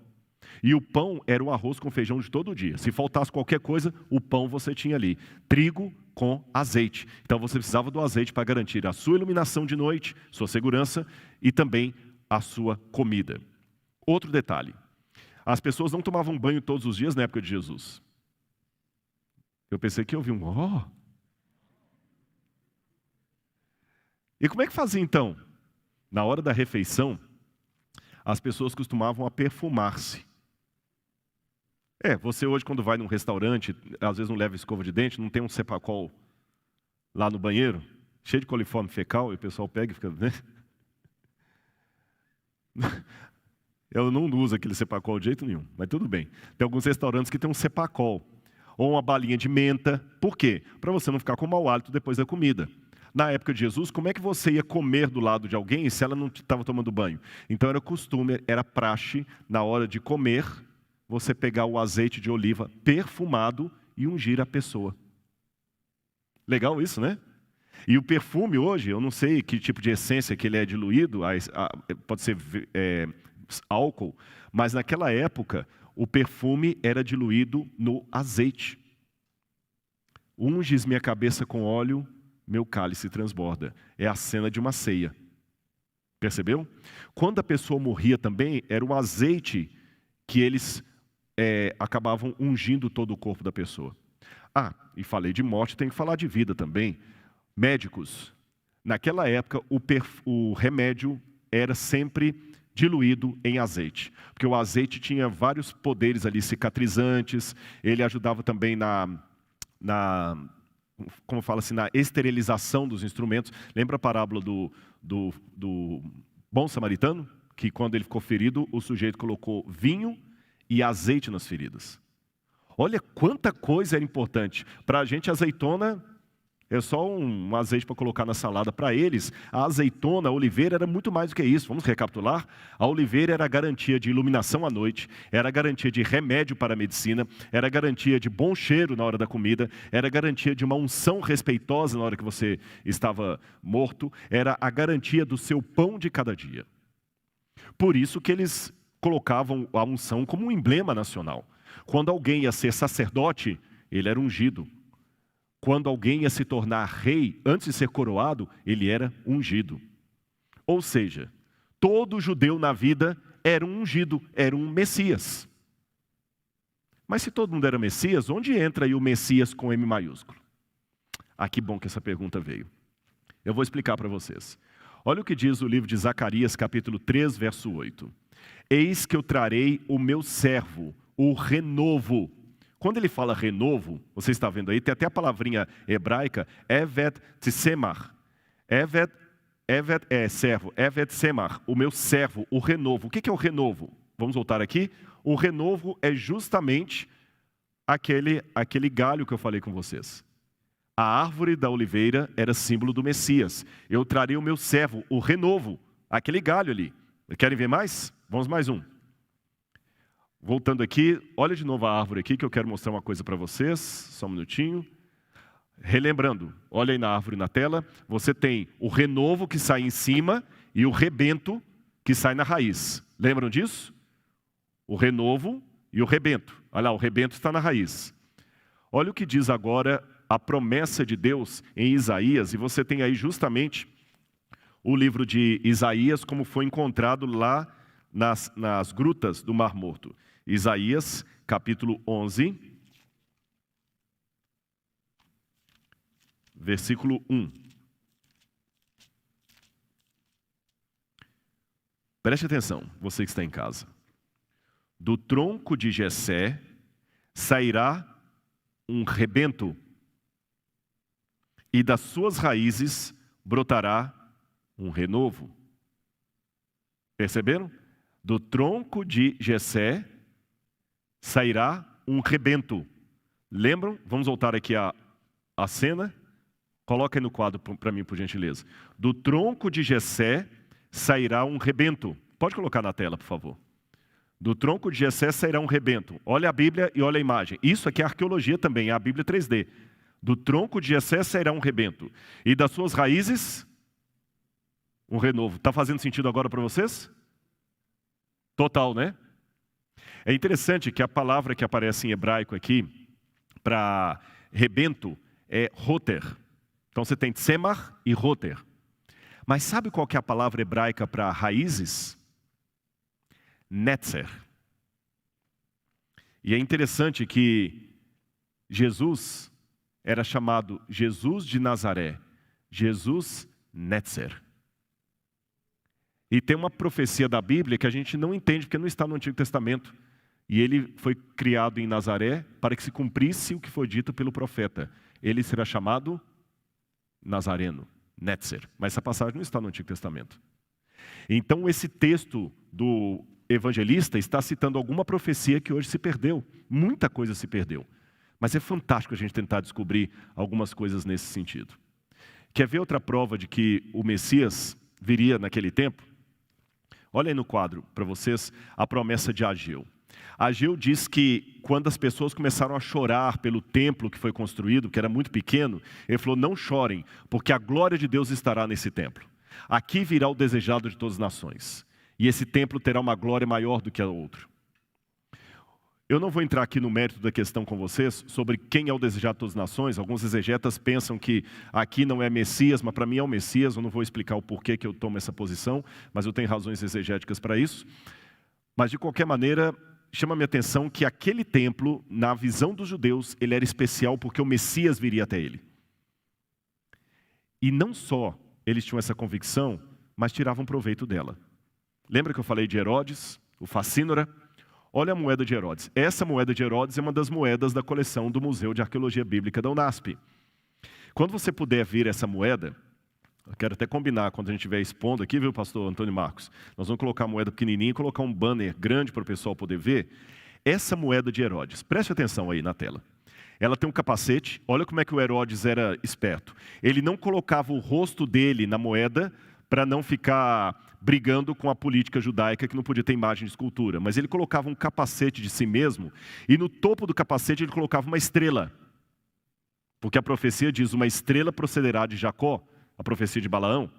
E o pão era o arroz com feijão de todo dia. Se faltasse qualquer coisa, o pão você tinha ali. Trigo com azeite. Então você precisava do azeite para garantir a sua iluminação de noite, sua segurança e também a sua comida. Outro detalhe. As pessoas não tomavam banho todos os dias na época de Jesus. Eu pensei que eu ouvi um E como é que fazia então? Na hora da refeição, as pessoas costumavam a perfumar-se. Você hoje quando vai num restaurante, às vezes não leva escova de dente, não tem um Cepacol lá no banheiro, cheio de coliforme fecal, e o pessoal pega e fica... Né? Eu não uso aquele Cepacol de jeito nenhum, mas tudo bem. Tem alguns restaurantes que tem um Cepacol, ou uma balinha de menta. Por quê? Para você não ficar com mau hálito depois da comida. Na época de Jesus, como é que você ia comer do lado de alguém se ela não estava tomando banho? Então era costume, era praxe, na hora de comer, você pegar o azeite de oliva perfumado e ungir a pessoa. Legal isso, né? E o perfume hoje, eu não sei que tipo de essência que ele é diluído, pode ser álcool, mas naquela época o perfume era diluído no azeite. Unges minha cabeça com óleo, meu cálice transborda. É a cena de uma ceia. Percebeu? Quando a pessoa morria também, era um azeite que eles acabavam ungindo todo o corpo da pessoa. E falei de morte, tem que falar de vida também. Médicos. Naquela época, o remédio era sempre diluído em azeite. Porque o azeite tinha vários poderes ali cicatrizantes, ele ajudava também como fala assim, na esterilização dos instrumentos. Lembra a parábola do bom samaritano? Que quando ele ficou ferido, o sujeito colocou vinho e azeite nas feridas. Olha quanta coisa era importante. Para a gente, a azeitona é só um azeite para colocar na salada. Para eles, a azeitona, a oliveira, era muito mais do que isso. Vamos recapitular? A oliveira era a garantia de iluminação à noite, era a garantia de remédio para a medicina, era a garantia de bom cheiro na hora da comida, era a garantia de uma unção respeitosa na hora que você estava morto, era a garantia do seu pão de cada dia. Por isso que eles colocavam a unção como um emblema nacional. Quando alguém ia ser sacerdote, ele era ungido. Quando alguém ia se tornar rei, antes de ser coroado, ele era ungido. Ou seja, todo judeu na vida era um ungido, era um Messias. Mas se todo mundo era Messias, onde entra aí o Messias com M maiúsculo? Que bom que essa pergunta veio. Eu vou explicar para vocês. Olha o que diz o livro de Zacarias, capítulo 3, verso 8. Eis que eu trarei o meu servo, o renovo. Quando ele fala renovo, você está vendo aí, tem até a palavrinha hebraica, Evet Tsemar. Evet é servo, Evet Semar, o meu servo, o renovo. O que é o renovo? Vamos voltar aqui. O renovo é justamente aquele galho que eu falei com vocês. A árvore da oliveira era símbolo do Messias. Eu trarei o meu servo, o renovo, aquele galho ali. Querem ver mais? Vamos mais um. Voltando aqui, olha de novo a árvore aqui, que eu quero mostrar uma coisa para vocês. Só um minutinho. Relembrando, olha aí na árvore na tela. Você tem o renovo que sai em cima e o rebento que sai na raiz. Lembram disso? O renovo e o rebento. Olha lá, o rebento está na raiz. Olha o que diz agora a promessa de Deus em Isaías. E você tem aí justamente o livro de Isaías, como foi encontrado lá nas grutas do Mar Morto. Isaías, capítulo 11, versículo 1. Preste atenção, você que está em casa. Do tronco de Jessé sairá um rebento, e das suas raízes brotará um renovo. Perceberam? Do tronco de Jessé sairá um rebento. Lembram? Vamos voltar aqui a cena. Coloca aí no quadro para mim, por gentileza. Do tronco de Jessé sairá um rebento. Pode colocar na tela, por favor. Do tronco de Jessé sairá um rebento. Olha a Bíblia e olha a imagem. Isso aqui é arqueologia também, é a Bíblia 3D. Do tronco de Jessé sairá um rebento. E das suas raízes, um renovo. Está fazendo sentido agora para vocês? Total, né? É interessante que a palavra que aparece em hebraico aqui, para rebento, é roter. Então você tem tsemar e roter. Mas sabe qual que é a palavra hebraica para raízes? Netzer. E é interessante que Jesus era chamado Jesus de Nazaré, Jesus Netzer. E tem uma profecia da Bíblia que a gente não entende porque não está no Antigo Testamento. E ele foi criado em Nazaré para que se cumprisse o que foi dito pelo profeta. Ele será chamado Nazareno, Netzer. Mas essa passagem não está no Antigo Testamento. Então esse texto do evangelista está citando alguma profecia que hoje se perdeu. Muita coisa se perdeu. Mas é fantástico a gente tentar descobrir algumas coisas nesse sentido. Quer ver outra prova de que o Messias viria naquele tempo? Olha aí no quadro para vocês a promessa de Ageu. Ageu diz que quando as pessoas começaram a chorar pelo templo que foi construído, que era muito pequeno, ele falou, não chorem, porque a glória de Deus estará nesse templo. Aqui virá o desejado de todas as nações, e esse templo terá uma glória maior do que a outro. Eu não vou entrar aqui no mérito da questão com vocês, sobre quem é o desejado de todas as nações. Alguns exegetas pensam que aqui não é Messias, mas para mim é o Messias. Eu não vou explicar o porquê que eu tomo essa posição, mas eu tenho razões exegéticas para isso. Mas de qualquer maneira, chama a minha atenção que aquele templo, na visão dos judeus, ele era especial porque o Messias viria até ele. E não só eles tinham essa convicção, mas tiravam proveito dela. Lembra que eu falei de Herodes, o facínora? Olha a moeda de Herodes. Essa moeda de Herodes é uma das moedas da coleção do Museu de Arqueologia Bíblica da Unasp. Quando você puder ver essa moeda, eu quero até combinar quando a gente estiver expondo aqui, viu, pastor Antônio Marcos? Nós vamos colocar a moeda pequenininha e colocar um banner grande para o pessoal poder ver. Essa moeda de Herodes, preste atenção aí na tela. Ela tem um capacete, olha como é que o Herodes era esperto. Ele não colocava o rosto dele na moeda para não ficar brigando com a política judaica que não podia ter imagem de escultura. Mas ele colocava um capacete de si mesmo e no topo do capacete ele colocava uma estrela. Porque a profecia diz, uma estrela procederá de Jacó, a profecia de Balaão.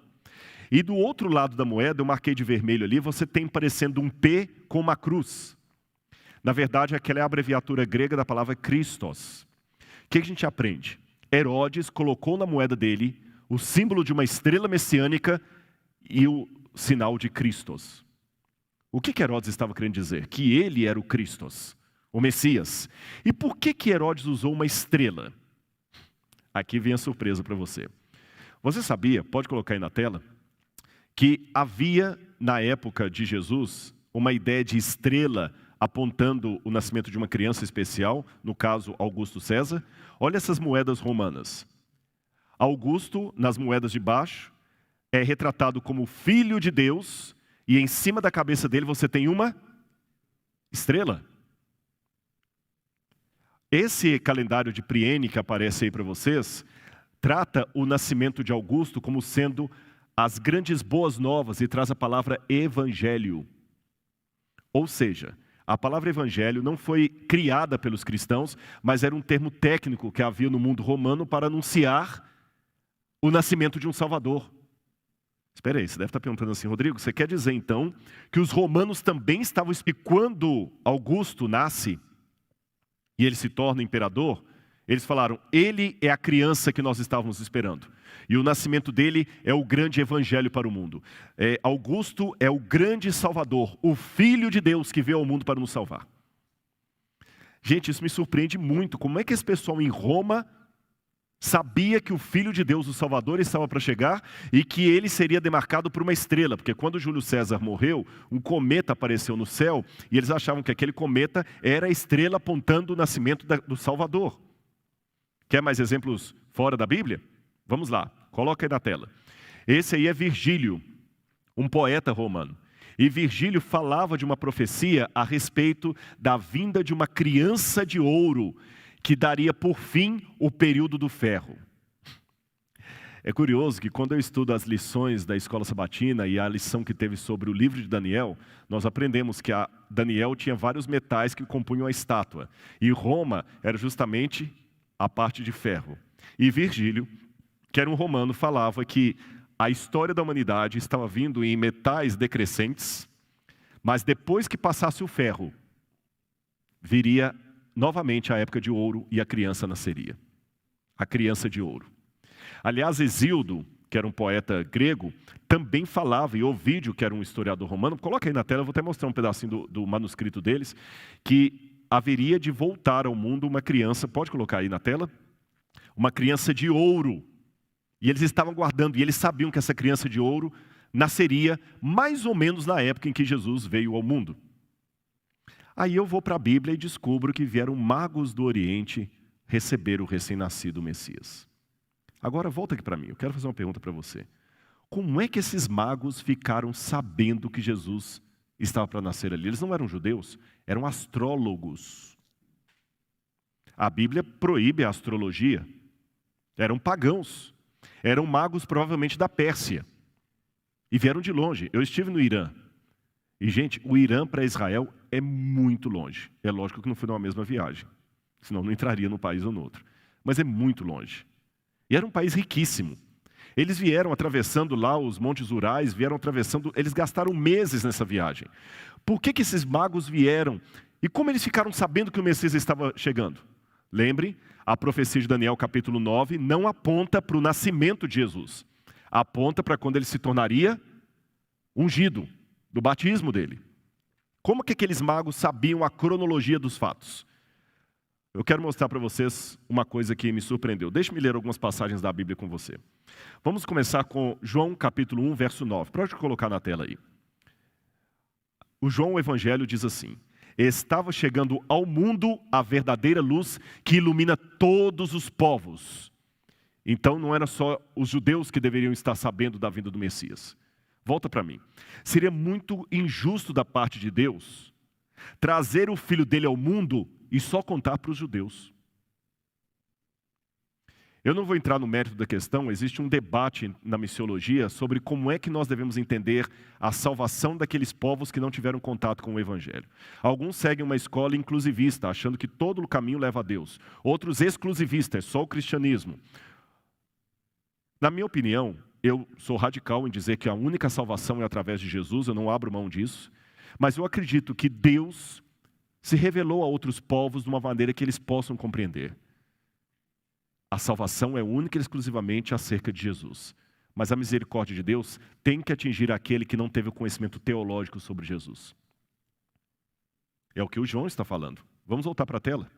E do outro lado da moeda, eu marquei de vermelho ali, você tem parecendo um P com uma cruz. Na verdade, aquela é a abreviatura grega da palavra Christos. O que a gente aprende? Herodes colocou na moeda dele o símbolo de uma estrela messiânica e o sinal de Christos. O que Herodes estava querendo dizer? Que ele era o Christos, o Messias. E por que Herodes usou uma estrela? Aqui vem a surpresa para você. Você sabia, pode colocar aí na tela, que havia na época de Jesus uma ideia de estrela apontando o nascimento de uma criança especial, no caso Augusto César? Olha essas moedas romanas. Augusto, nas moedas de baixo, é retratado como filho de Deus, e em cima da cabeça dele você tem uma estrela. Esse calendário de Priene que aparece aí para vocês, trata o nascimento de Augusto como sendo as grandes boas novas e traz a palavra evangelho. Ou seja, a palavra evangelho não foi criada pelos cristãos, mas era um termo técnico que havia no mundo romano para anunciar o nascimento de um Salvador. Espera aí, você deve estar perguntando assim, Rodrigo, você quer dizer então que os romanos também estavam... E quando Augusto nasce e ele se torna imperador, eles falaram, ele é a criança que nós estávamos esperando. E o nascimento dele é o grande evangelho para o mundo. Augusto é o grande salvador, o Filho de Deus que veio ao mundo para nos salvar. Gente, isso me surpreende muito. Como é que esse pessoal em Roma sabia que o Filho de Deus, o Salvador, estava para chegar e que ele seria demarcado por uma estrela? Porque quando Júlio César morreu, um cometa apareceu no céu e eles achavam que aquele cometa era a estrela apontando o nascimento do Salvador. Quer mais exemplos fora da Bíblia? Vamos lá, coloca aí na tela. Esse aí é Virgílio, um poeta romano. E Virgílio falava de uma profecia a respeito da vinda de uma criança de ouro que daria por fim o período do ferro. É curioso que quando eu estudo as lições da escola sabatina e a lição que teve sobre o livro de Daniel, nós aprendemos que Daniel tinha vários metais que compunham a estátua. E Roma era justamente a parte de ferro. E Virgílio, que era um romano, falava que a história da humanidade estava vindo em metais decrescentes, mas depois que passasse o ferro, viria novamente a época de ouro e a criança nasceria. A criança de ouro. Aliás, Hesíodo, que era um poeta grego, também falava, e Ovídio, que era um historiador romano, coloca aí na tela, eu vou até mostrar um pedacinho do manuscrito deles, que haveria de voltar ao mundo uma criança, pode colocar aí na tela? Uma criança de ouro. E eles estavam guardando, e eles sabiam que essa criança de ouro nasceria mais ou menos na época em que Jesus veio ao mundo. Aí eu vou para a Bíblia e descubro que vieram magos do Oriente receber o recém-nascido Messias. Agora volta aqui para mim, eu quero fazer uma pergunta para você. Como é que esses magos ficaram sabendo que Jesus estava para nascer ali? Eles não eram judeus, eram astrólogos. A Bíblia proíbe a astrologia. Eram pagãos, eram magos provavelmente da Pérsia. E vieram de longe. Eu estive no Irã. E, gente, o Irã para Israel é muito longe. É lógico que não foi numa mesma viagem. Senão não entraria num país ou no outro. Mas é muito longe. E era um país riquíssimo. Eles vieram atravessando lá os Montes Urais, eles gastaram meses nessa viagem. Por que esses magos vieram? E como eles ficaram sabendo que o Messias estava chegando? Lembre, a profecia de Daniel capítulo 9 não aponta para o nascimento de Jesus. Aponta para quando ele se tornaria ungido, do batismo dele. Como que aqueles magos sabiam a cronologia dos fatos? Eu quero mostrar para vocês uma coisa que me surpreendeu. Deixe-me ler algumas passagens da Bíblia com você. Vamos começar com João capítulo 1, verso 9. Pode colocar na tela aí. O João, o Evangelho, diz assim: estava chegando ao mundo a verdadeira luz que ilumina todos os povos. Então não era só os judeus que deveriam estar sabendo da vinda do Messias. Volta para mim. Seria muito injusto da parte de Deus trazer o filho dele ao mundo e só contar para os judeus. Eu não vou entrar no mérito da questão, existe um debate na missiologia sobre como é que nós devemos entender a salvação daqueles povos que não tiveram contato com o Evangelho. Alguns seguem uma escola inclusivista, achando que todo o caminho leva a Deus. Outros exclusivistas, é só o cristianismo. Na minha opinião, eu sou radical em dizer que a única salvação é através de Jesus, eu não abro mão disso. Mas eu acredito que Deus se revelou a outros povos de uma maneira que eles possam compreender. A salvação é única e exclusivamente acerca de Jesus. Mas a misericórdia de Deus tem que atingir aquele que não teve o conhecimento teológico sobre Jesus. É o que o João está falando. Vamos voltar para a tela.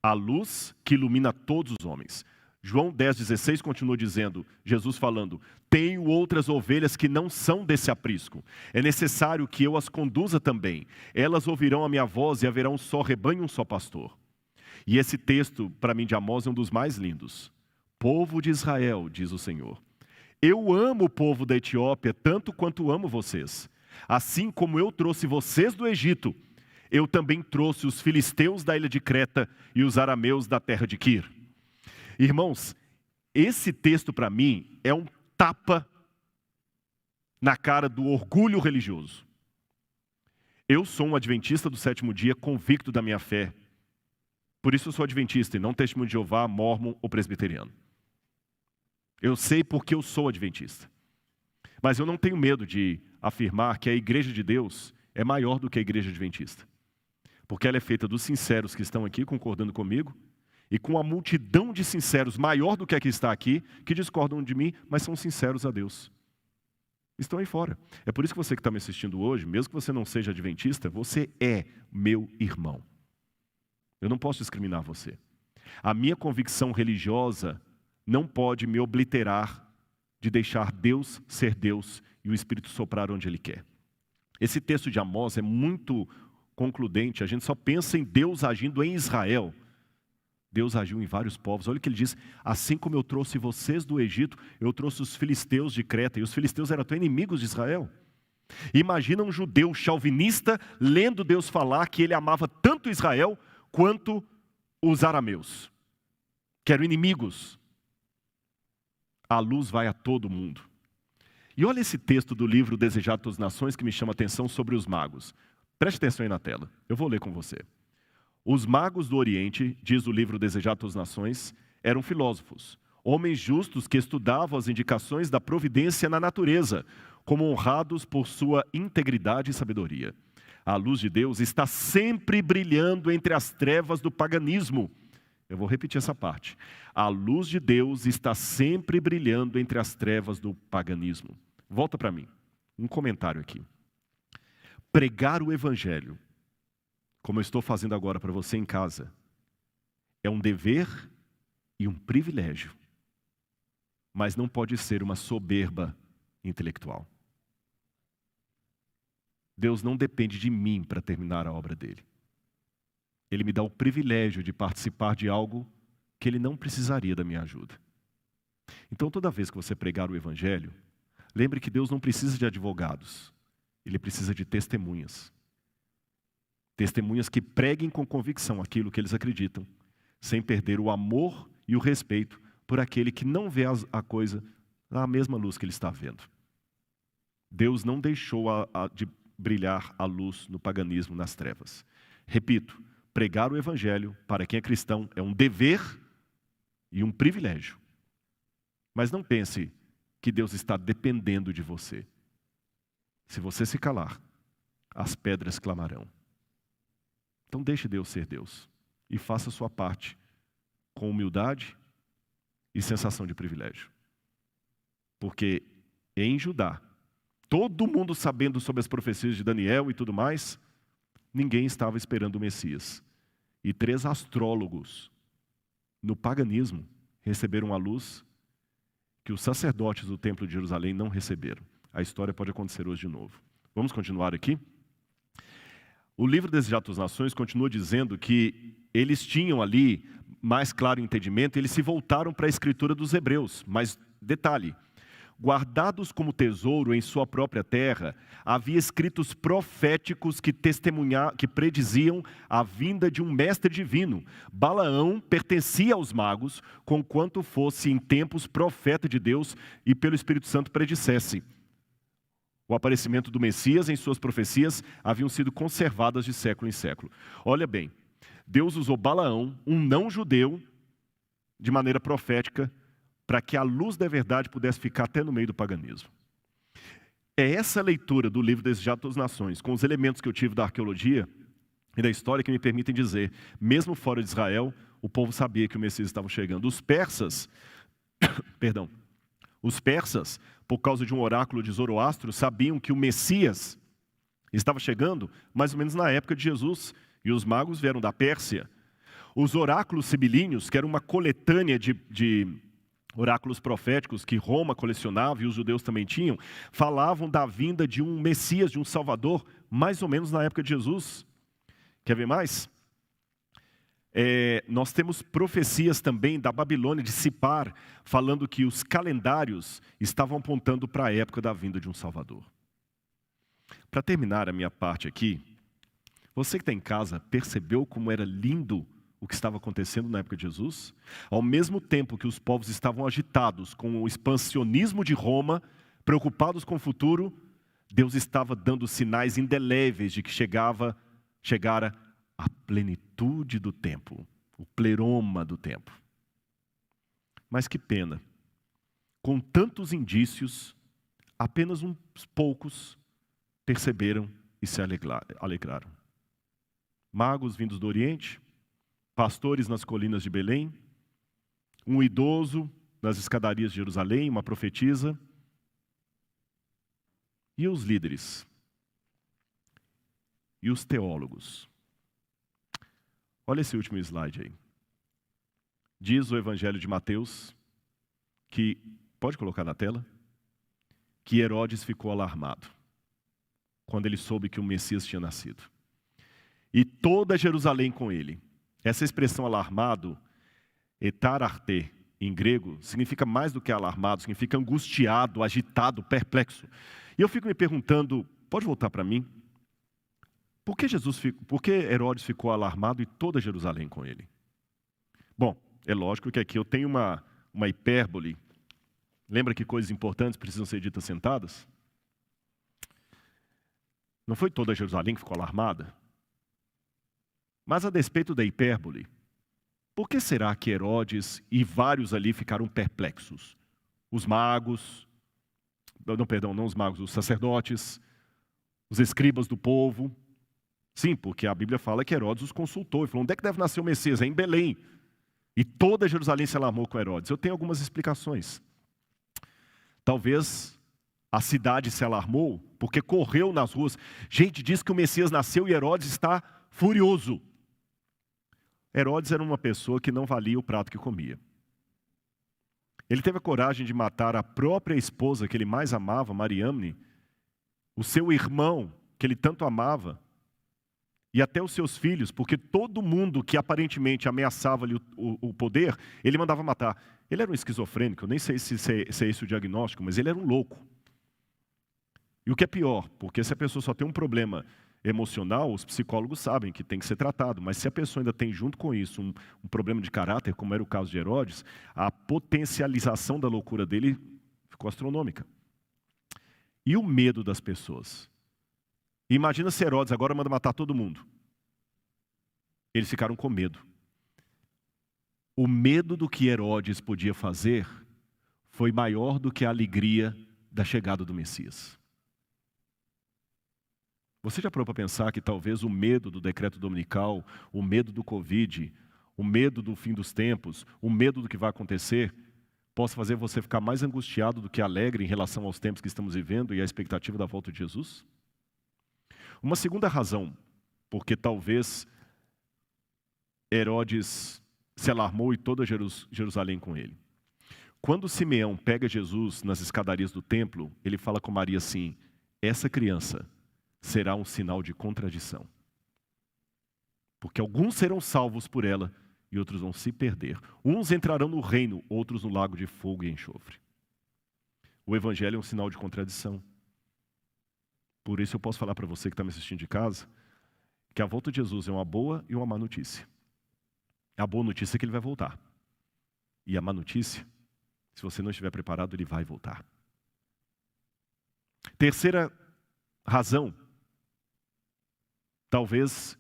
A luz que ilumina todos os homens. João 10,16 continua dizendo, Jesus falando: tenho outras ovelhas que não são desse aprisco. É necessário que eu as conduza também. Elas ouvirão a minha voz e haverá um só rebanho e um só pastor. E esse texto, para mim, de Amós, é um dos mais lindos. Povo de Israel, diz o Senhor, eu amo o povo da Etiópia tanto quanto amo vocês. Assim como eu trouxe vocês do Egito, eu também trouxe os filisteus da ilha de Creta e os arameus da terra de Quir. Irmãos, esse texto para mim é um tapa na cara do orgulho religioso. Eu sou um adventista do sétimo dia, convicto da minha fé. Por isso eu sou adventista e não testemunho de Jeová, mórmon ou presbiteriano. Eu sei porque eu sou adventista. Mas eu não tenho medo de afirmar que a igreja de Deus é maior do que a igreja adventista. Porque ela é feita dos sinceros que estão aqui concordando comigo, e com a multidão de sinceros maior do que a que está aqui, que discordam de mim, mas são sinceros a Deus. Estão aí fora. É por isso que você que está me assistindo hoje, mesmo que você não seja adventista, você é meu irmão. Eu não posso discriminar você. A minha convicção religiosa não pode me obliterar de deixar Deus ser Deus e o Espírito soprar onde Ele quer. Esse texto de Amós é muito concludente. A gente só pensa em Deus agindo em Israel. Deus agiu em vários povos. Olha o que ele diz: assim como eu trouxe vocês do Egito, eu trouxe os filisteus de Creta. E os filisteus eram até inimigos de Israel. Imagina um judeu chauvinista lendo Deus falar que ele amava tanto Israel quanto os arameus, que eram inimigos. a luz vai a todo mundo. E olha esse texto do livro Desejado das Nações que me chama a atenção sobre os magos. Preste atenção aí na tela, eu vou ler com você. Os magos do Oriente, diz o livro Desejado das Nações, eram filósofos, homens justos que estudavam as indicações da providência na natureza, como honrados por sua integridade e sabedoria. A luz de Deus está sempre brilhando entre as trevas do paganismo. Eu vou repetir essa parte. A luz de Deus está sempre brilhando entre as trevas do paganismo. Volta para mim. Um comentário aqui. Pregar o evangelho, como eu estou fazendo agora para você em casa, é um dever e um privilégio, mas não pode ser uma soberba intelectual. Deus não depende de mim para terminar a obra dele. Ele me dá o privilégio de participar de algo que ele não precisaria da minha ajuda. Então, toda vez que você pregar o evangelho, lembre que Deus não precisa de advogados, ele precisa de testemunhas. Testemunhas que preguem com convicção aquilo que eles acreditam, sem perder o amor e o respeito por aquele que não vê a coisa na mesma luz que ele está vendo. Deus não deixou de brilhar a luz no paganismo, nas trevas. Repito, pregar o evangelho para quem é cristão é um dever e um privilégio. Mas não pense que Deus está dependendo de você. Se você se calar, as pedras clamarão. Então deixe Deus ser Deus e faça a sua parte com humildade e sensação de privilégio. Porque em Judá, todo mundo sabendo sobre as profecias de Daniel e tudo mais, ninguém estava esperando o Messias. E 3 astrólogos no paganismo receberam a luz que os sacerdotes do templo de Jerusalém não receberam. A história pode acontecer hoje de novo. Vamos continuar aqui? O livro Desejado das Nações continua dizendo que eles tinham ali mais claro entendimento, eles se voltaram para a escritura dos hebreus. Mas detalhe, guardados como tesouro em sua própria terra, havia escritos proféticos que prediziam a vinda de um mestre divino. Balaão pertencia aos magos, conquanto fosse em tempos profeta de Deus e pelo Espírito Santo predissesse. O aparecimento do Messias em suas profecias haviam sido conservadas de século em século. Olha bem, Deus usou Balaão, um não-judeu, de maneira profética, para que a luz da verdade pudesse ficar até no meio do paganismo. É essa leitura do livro Desejado das Nações, com os elementos que eu tive da arqueologia e da história, que me permitem dizer, mesmo fora de Israel, o povo sabia que o Messias estava chegando. Os persas, por causa de um oráculo de Zoroastro, sabiam que o Messias estava chegando mais ou menos na época de Jesus, e os magos vieram da Pérsia. Os oráculos sibilíneos, que era uma coletânea de oráculos proféticos que Roma colecionava e os judeus também tinham, falavam da vinda de um Messias, de um Salvador, mais ou menos na época de Jesus. Quer ver mais? Nós temos profecias também da Babilônia, de Sipar, falando que os calendários estavam apontando para a época da vinda de um Salvador. Para terminar a minha parte aqui, você que está em casa, percebeu como era lindo o que estava acontecendo na época de Jesus? Ao mesmo tempo que os povos estavam agitados com o expansionismo de Roma, preocupados com o futuro, Deus estava dando sinais indeléveis de que chegara a plenitude do tempo, o pleroma do tempo. Mas que pena, com tantos indícios, apenas uns poucos perceberam e se alegraram. Magos vindos do Oriente, pastores nas colinas de Belém, um idoso nas escadarias de Jerusalém, uma profetisa, e os líderes, e os teólogos. Olha esse último slide aí. Diz o Evangelho de Mateus, que, pode colocar na tela, que Herodes ficou alarmado quando ele soube que o Messias tinha nascido. E toda Jerusalém com ele. Essa expressão alarmado, etararte, em grego, significa mais do que alarmado, significa angustiado, agitado, perplexo. E eu fico me perguntando, pode voltar para mim? Por que Herodes ficou alarmado e toda Jerusalém com ele? Bom, é lógico que aqui eu tenho uma hipérbole Lembra que coisas importantes precisam ser ditas sentadas? Não foi toda Jerusalém que ficou alarmada? Mas a despeito da hipérbole, por que será que Herodes e vários ali ficaram perplexos? Os magos, não os magos, os sacerdotes, os escribas do povo. Sim, porque a Bíblia fala que Herodes os consultou e falou: onde é que deve nascer o Messias? É em Belém. E toda Jerusalém se alarmou com Herodes. Eu tenho algumas explicações. Talvez a cidade se alarmou porque correu nas ruas. Gente, diz que o Messias nasceu e Herodes está furioso. Herodes era uma pessoa que não valia o prato que comia. Ele teve a coragem de matar a própria esposa que ele mais amava, Mariamne, o seu irmão que ele tanto amava, e até os seus filhos, porque todo mundo que aparentemente ameaçava-lhe o poder, ele mandava matar. Ele era um esquizofrênico, eu nem sei se é esse o diagnóstico, mas ele era um louco. E o que é pior, porque se a pessoa só tem um problema emocional, os psicólogos sabem que tem que ser tratado, mas se a pessoa ainda tem junto com isso um problema de caráter, como era o caso de Herodes, a potencialização da loucura dele ficou astronômica. E o medo das pessoas? Imagina se Herodes agora manda matar todo mundo. Eles ficaram com medo. O medo do que Herodes podia fazer foi maior do que a alegria da chegada do Messias. Você já parou para pensar que talvez o medo do decreto dominical, o medo do Covid, o medo do fim dos tempos, o medo do que vai acontecer, possa fazer você ficar mais angustiado do que alegre em relação aos tempos que estamos vivendo e à expectativa da volta de Jesus? Uma segunda razão, porque talvez Herodes se alarmou e toda Jerusalém com ele. Quando Simeão pega Jesus nas escadarias do templo, ele fala com Maria assim: essa criança será um sinal de contradição. Porque alguns serão salvos por ela e outros vão se perder. Uns entrarão no reino, outros no lago de fogo e enxofre. O evangelho é um sinal de contradição. Por isso eu posso falar para você que está me assistindo de casa, que a volta de Jesus é uma boa e uma má notícia. A boa notícia é que ele vai voltar. E a má notícia, se você não estiver preparado, ele vai voltar. Terceira razão, talvez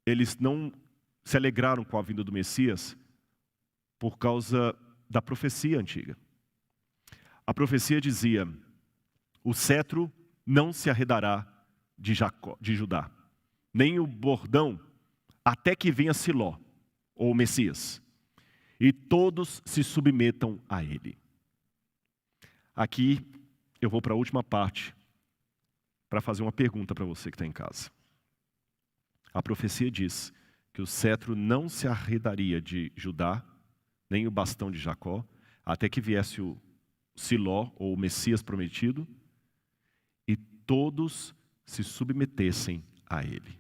eles não se alegraram com a vinda do Messias por causa da profecia antiga. A profecia dizia: o cetro não se arredará de Judá, nem o bordão, até que venha Siló, ou Messias, e todos se submetam a ele. Aqui eu vou para a última parte, para fazer uma pergunta para você que está em casa. A profecia diz que o cetro não se arredaria de Judá, nem o bastão de Jacó, até que viesse o Siló, ou o Messias prometido, e todos se submetessem a ele.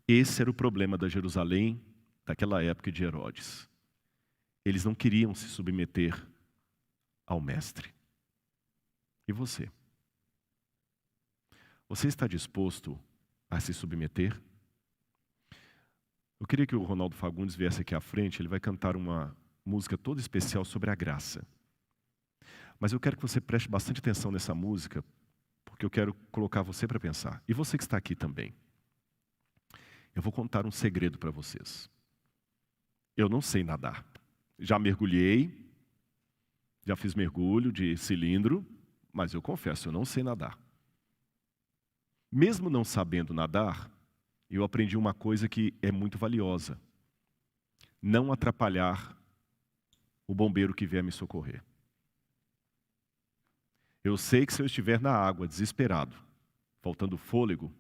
Esse era o problema da Jerusalém, daquela época de Herodes. Eles não queriam se submeter ao mestre. E você? Você está disposto a se submeter? Eu queria que o Ronaldo Fagundes viesse aqui à frente, ele vai cantar uma música toda especial sobre a graça. Mas eu quero que você preste bastante atenção nessa música, porque eu quero colocar você para pensar. E você que está aqui também. Eu vou contar um segredo para vocês. Eu não sei nadar. Já mergulhei, já fiz mergulho de cilindro, mas eu confesso, eu não sei nadar. Mesmo não sabendo nadar, eu aprendi uma coisa que é muito valiosa: não atrapalhar o bombeiro que vier me socorrer. Eu sei que se eu estiver na água, desesperado, faltando fôlego,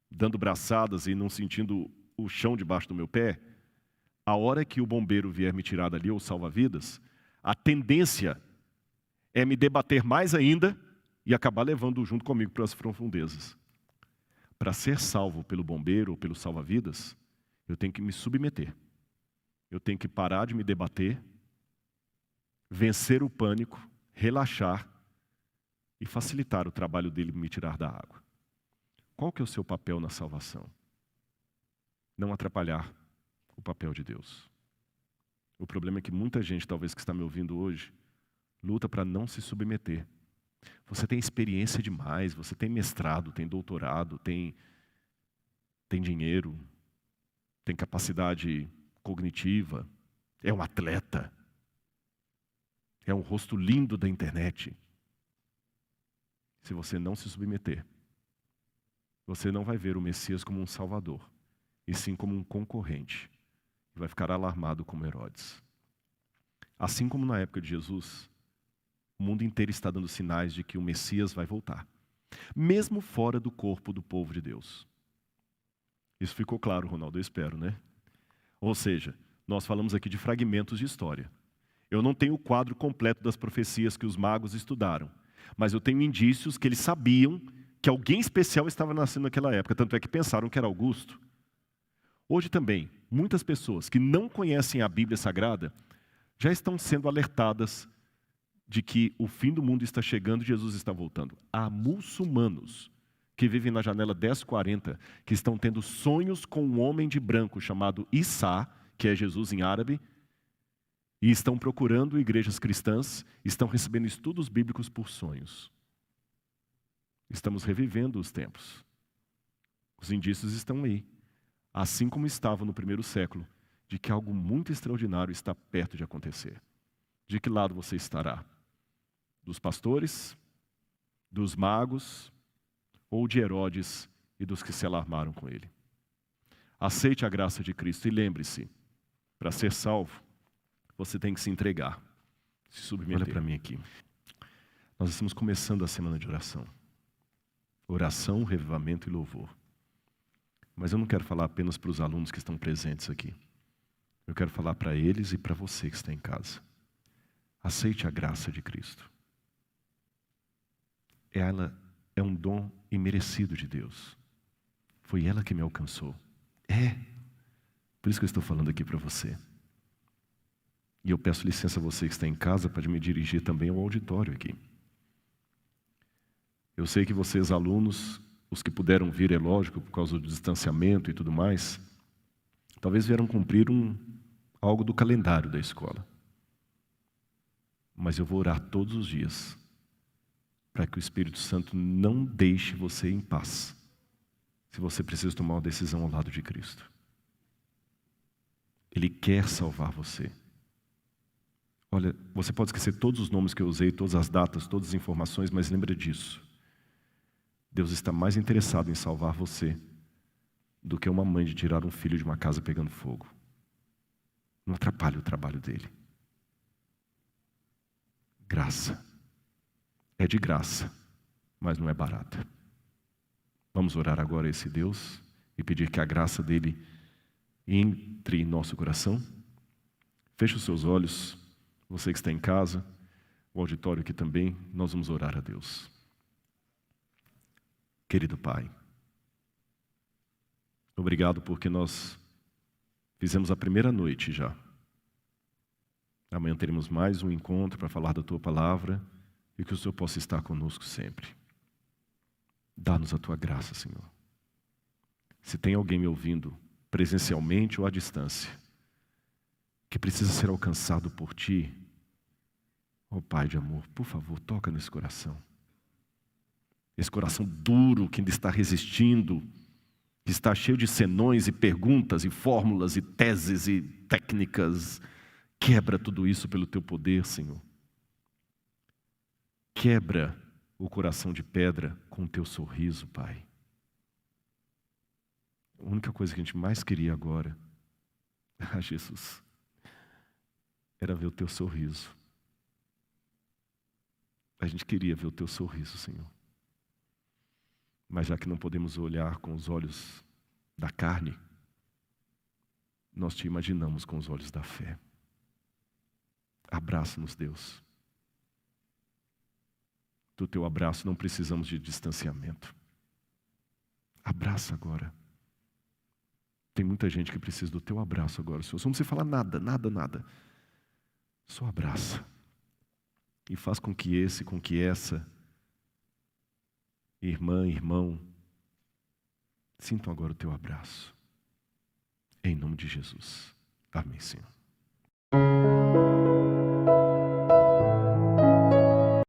dando braçadas e não sentindo o chão debaixo do meu pé, a hora que o bombeiro vier me tirar dali, ou salva-vidas, a tendência é me debater mais ainda e acabar levando junto comigo para as profundezas. Para ser salvo pelo bombeiro ou pelo salva-vidas, eu tenho que me submeter. Eu tenho que parar de me debater, vencer o pânico, relaxar e facilitar o trabalho dele me tirar da água. Qual que é o seu papel na salvação? Não atrapalhar o papel de Deus. O problema é que muita gente, talvez que está me ouvindo hoje, Luta para não se submeter. Você tem experiência demais, você tem mestrado, tem doutorado, tem dinheiro, tem capacidade cognitiva, é um atleta, é um rosto lindo da internet. Se você não se submeter, você não vai ver o Messias como um salvador, e sim como um concorrente, e vai ficar alarmado como Herodes. Assim como na época de Jesus, o mundo inteiro está dando sinais de que o Messias vai voltar, mesmo fora do corpo do povo de Deus. Isso ficou claro, Ronaldo, eu espero, né? Ou seja, nós falamos aqui de fragmentos de história. Eu não tenho o quadro completo das profecias que os magos estudaram, mas eu tenho indícios que eles sabiam que alguém especial estava nascendo naquela época, tanto é que pensaram que era Augusto. Hoje também, muitas pessoas que não conhecem a Bíblia Sagrada já estão sendo alertadas de que o fim do mundo está chegando e Jesus está voltando. Há muçulmanos que vivem na janela 1040, que estão tendo sonhos com um homem de branco chamado Issa, que é Jesus em árabe, e estão procurando igrejas cristãs, estão recebendo estudos bíblicos por sonhos. Estamos revivendo os tempos. Os indícios estão aí, assim como estavam no primeiro século, de que algo muito extraordinário está perto de acontecer. De que lado você estará? Dos pastores, dos magos, ou de Herodes e dos que se alarmaram com ele? Aceite a graça de Cristo e lembre-se, para ser salvo, você tem que se entregar, se submeter. Olha para mim aqui. Nós estamos começando a semana de oração. Oração, revivamento e louvor. Mas eu não quero falar apenas para os alunos que estão presentes aqui. Eu quero falar para eles e para você que está em casa. Aceite a graça de Cristo. Ela é um dom imerecido de Deus. Foi ela que me alcançou. Por isso que eu estou falando aqui para você. E eu peço licença a você que está em casa para me dirigir também ao auditório aqui. Eu sei que vocês, alunos, os que puderam vir, é lógico, por causa do distanciamento e tudo mais, talvez vieram cumprir algo do calendário da escola. Mas eu vou orar todos os dias para que o Espírito Santo não deixe você em paz, se você precisa tomar uma decisão ao lado de Cristo. Ele quer salvar você. Olha, você pode esquecer todos os nomes que eu usei, todas as datas, todas as informações, mas lembra disso. Deus está mais interessado em salvar você do que uma mãe de tirar um filho de uma casa pegando fogo. Não atrapalhe o trabalho dele. Graça. É de graça, mas não é barata. Vamos orar agora a esse Deus e pedir que a graça dele entre em nosso coração. Feche os seus olhos, você que está em casa, o auditório aqui também, nós vamos orar a Deus. Querido Pai, obrigado porque nós fizemos a primeira noite já. Amanhã teremos mais um encontro para falar da Tua Palavra e que o Senhor possa estar conosco sempre. Dá-nos a Tua graça, Senhor. Se tem alguém me ouvindo, presencialmente ou à distância, que precisa ser alcançado por Ti, ó Pai de amor, por favor, toca nesse coração. Esse coração duro que ainda está resistindo, que está cheio de senões e perguntas e fórmulas e teses e técnicas. Quebra tudo isso pelo Teu poder, Senhor. Quebra o coração de pedra com o Teu sorriso, Pai. A única coisa que a gente mais queria agora, Jesus, era ver o Teu sorriso. A gente queria ver o Teu sorriso, Senhor. Mas já que não podemos olhar com os olhos da carne, nós Te imaginamos com os olhos da fé. Abraça-nos, Deus. Do Teu abraço não precisamos de distanciamento. Abraça agora. Tem muita gente que precisa do Teu abraço agora, Senhor. Só não precisa falar nada, nada, nada. Só abraça. E faz com que essa irmã, irmão, sintam agora o Teu abraço. Em nome de Jesus. Amém, Senhor.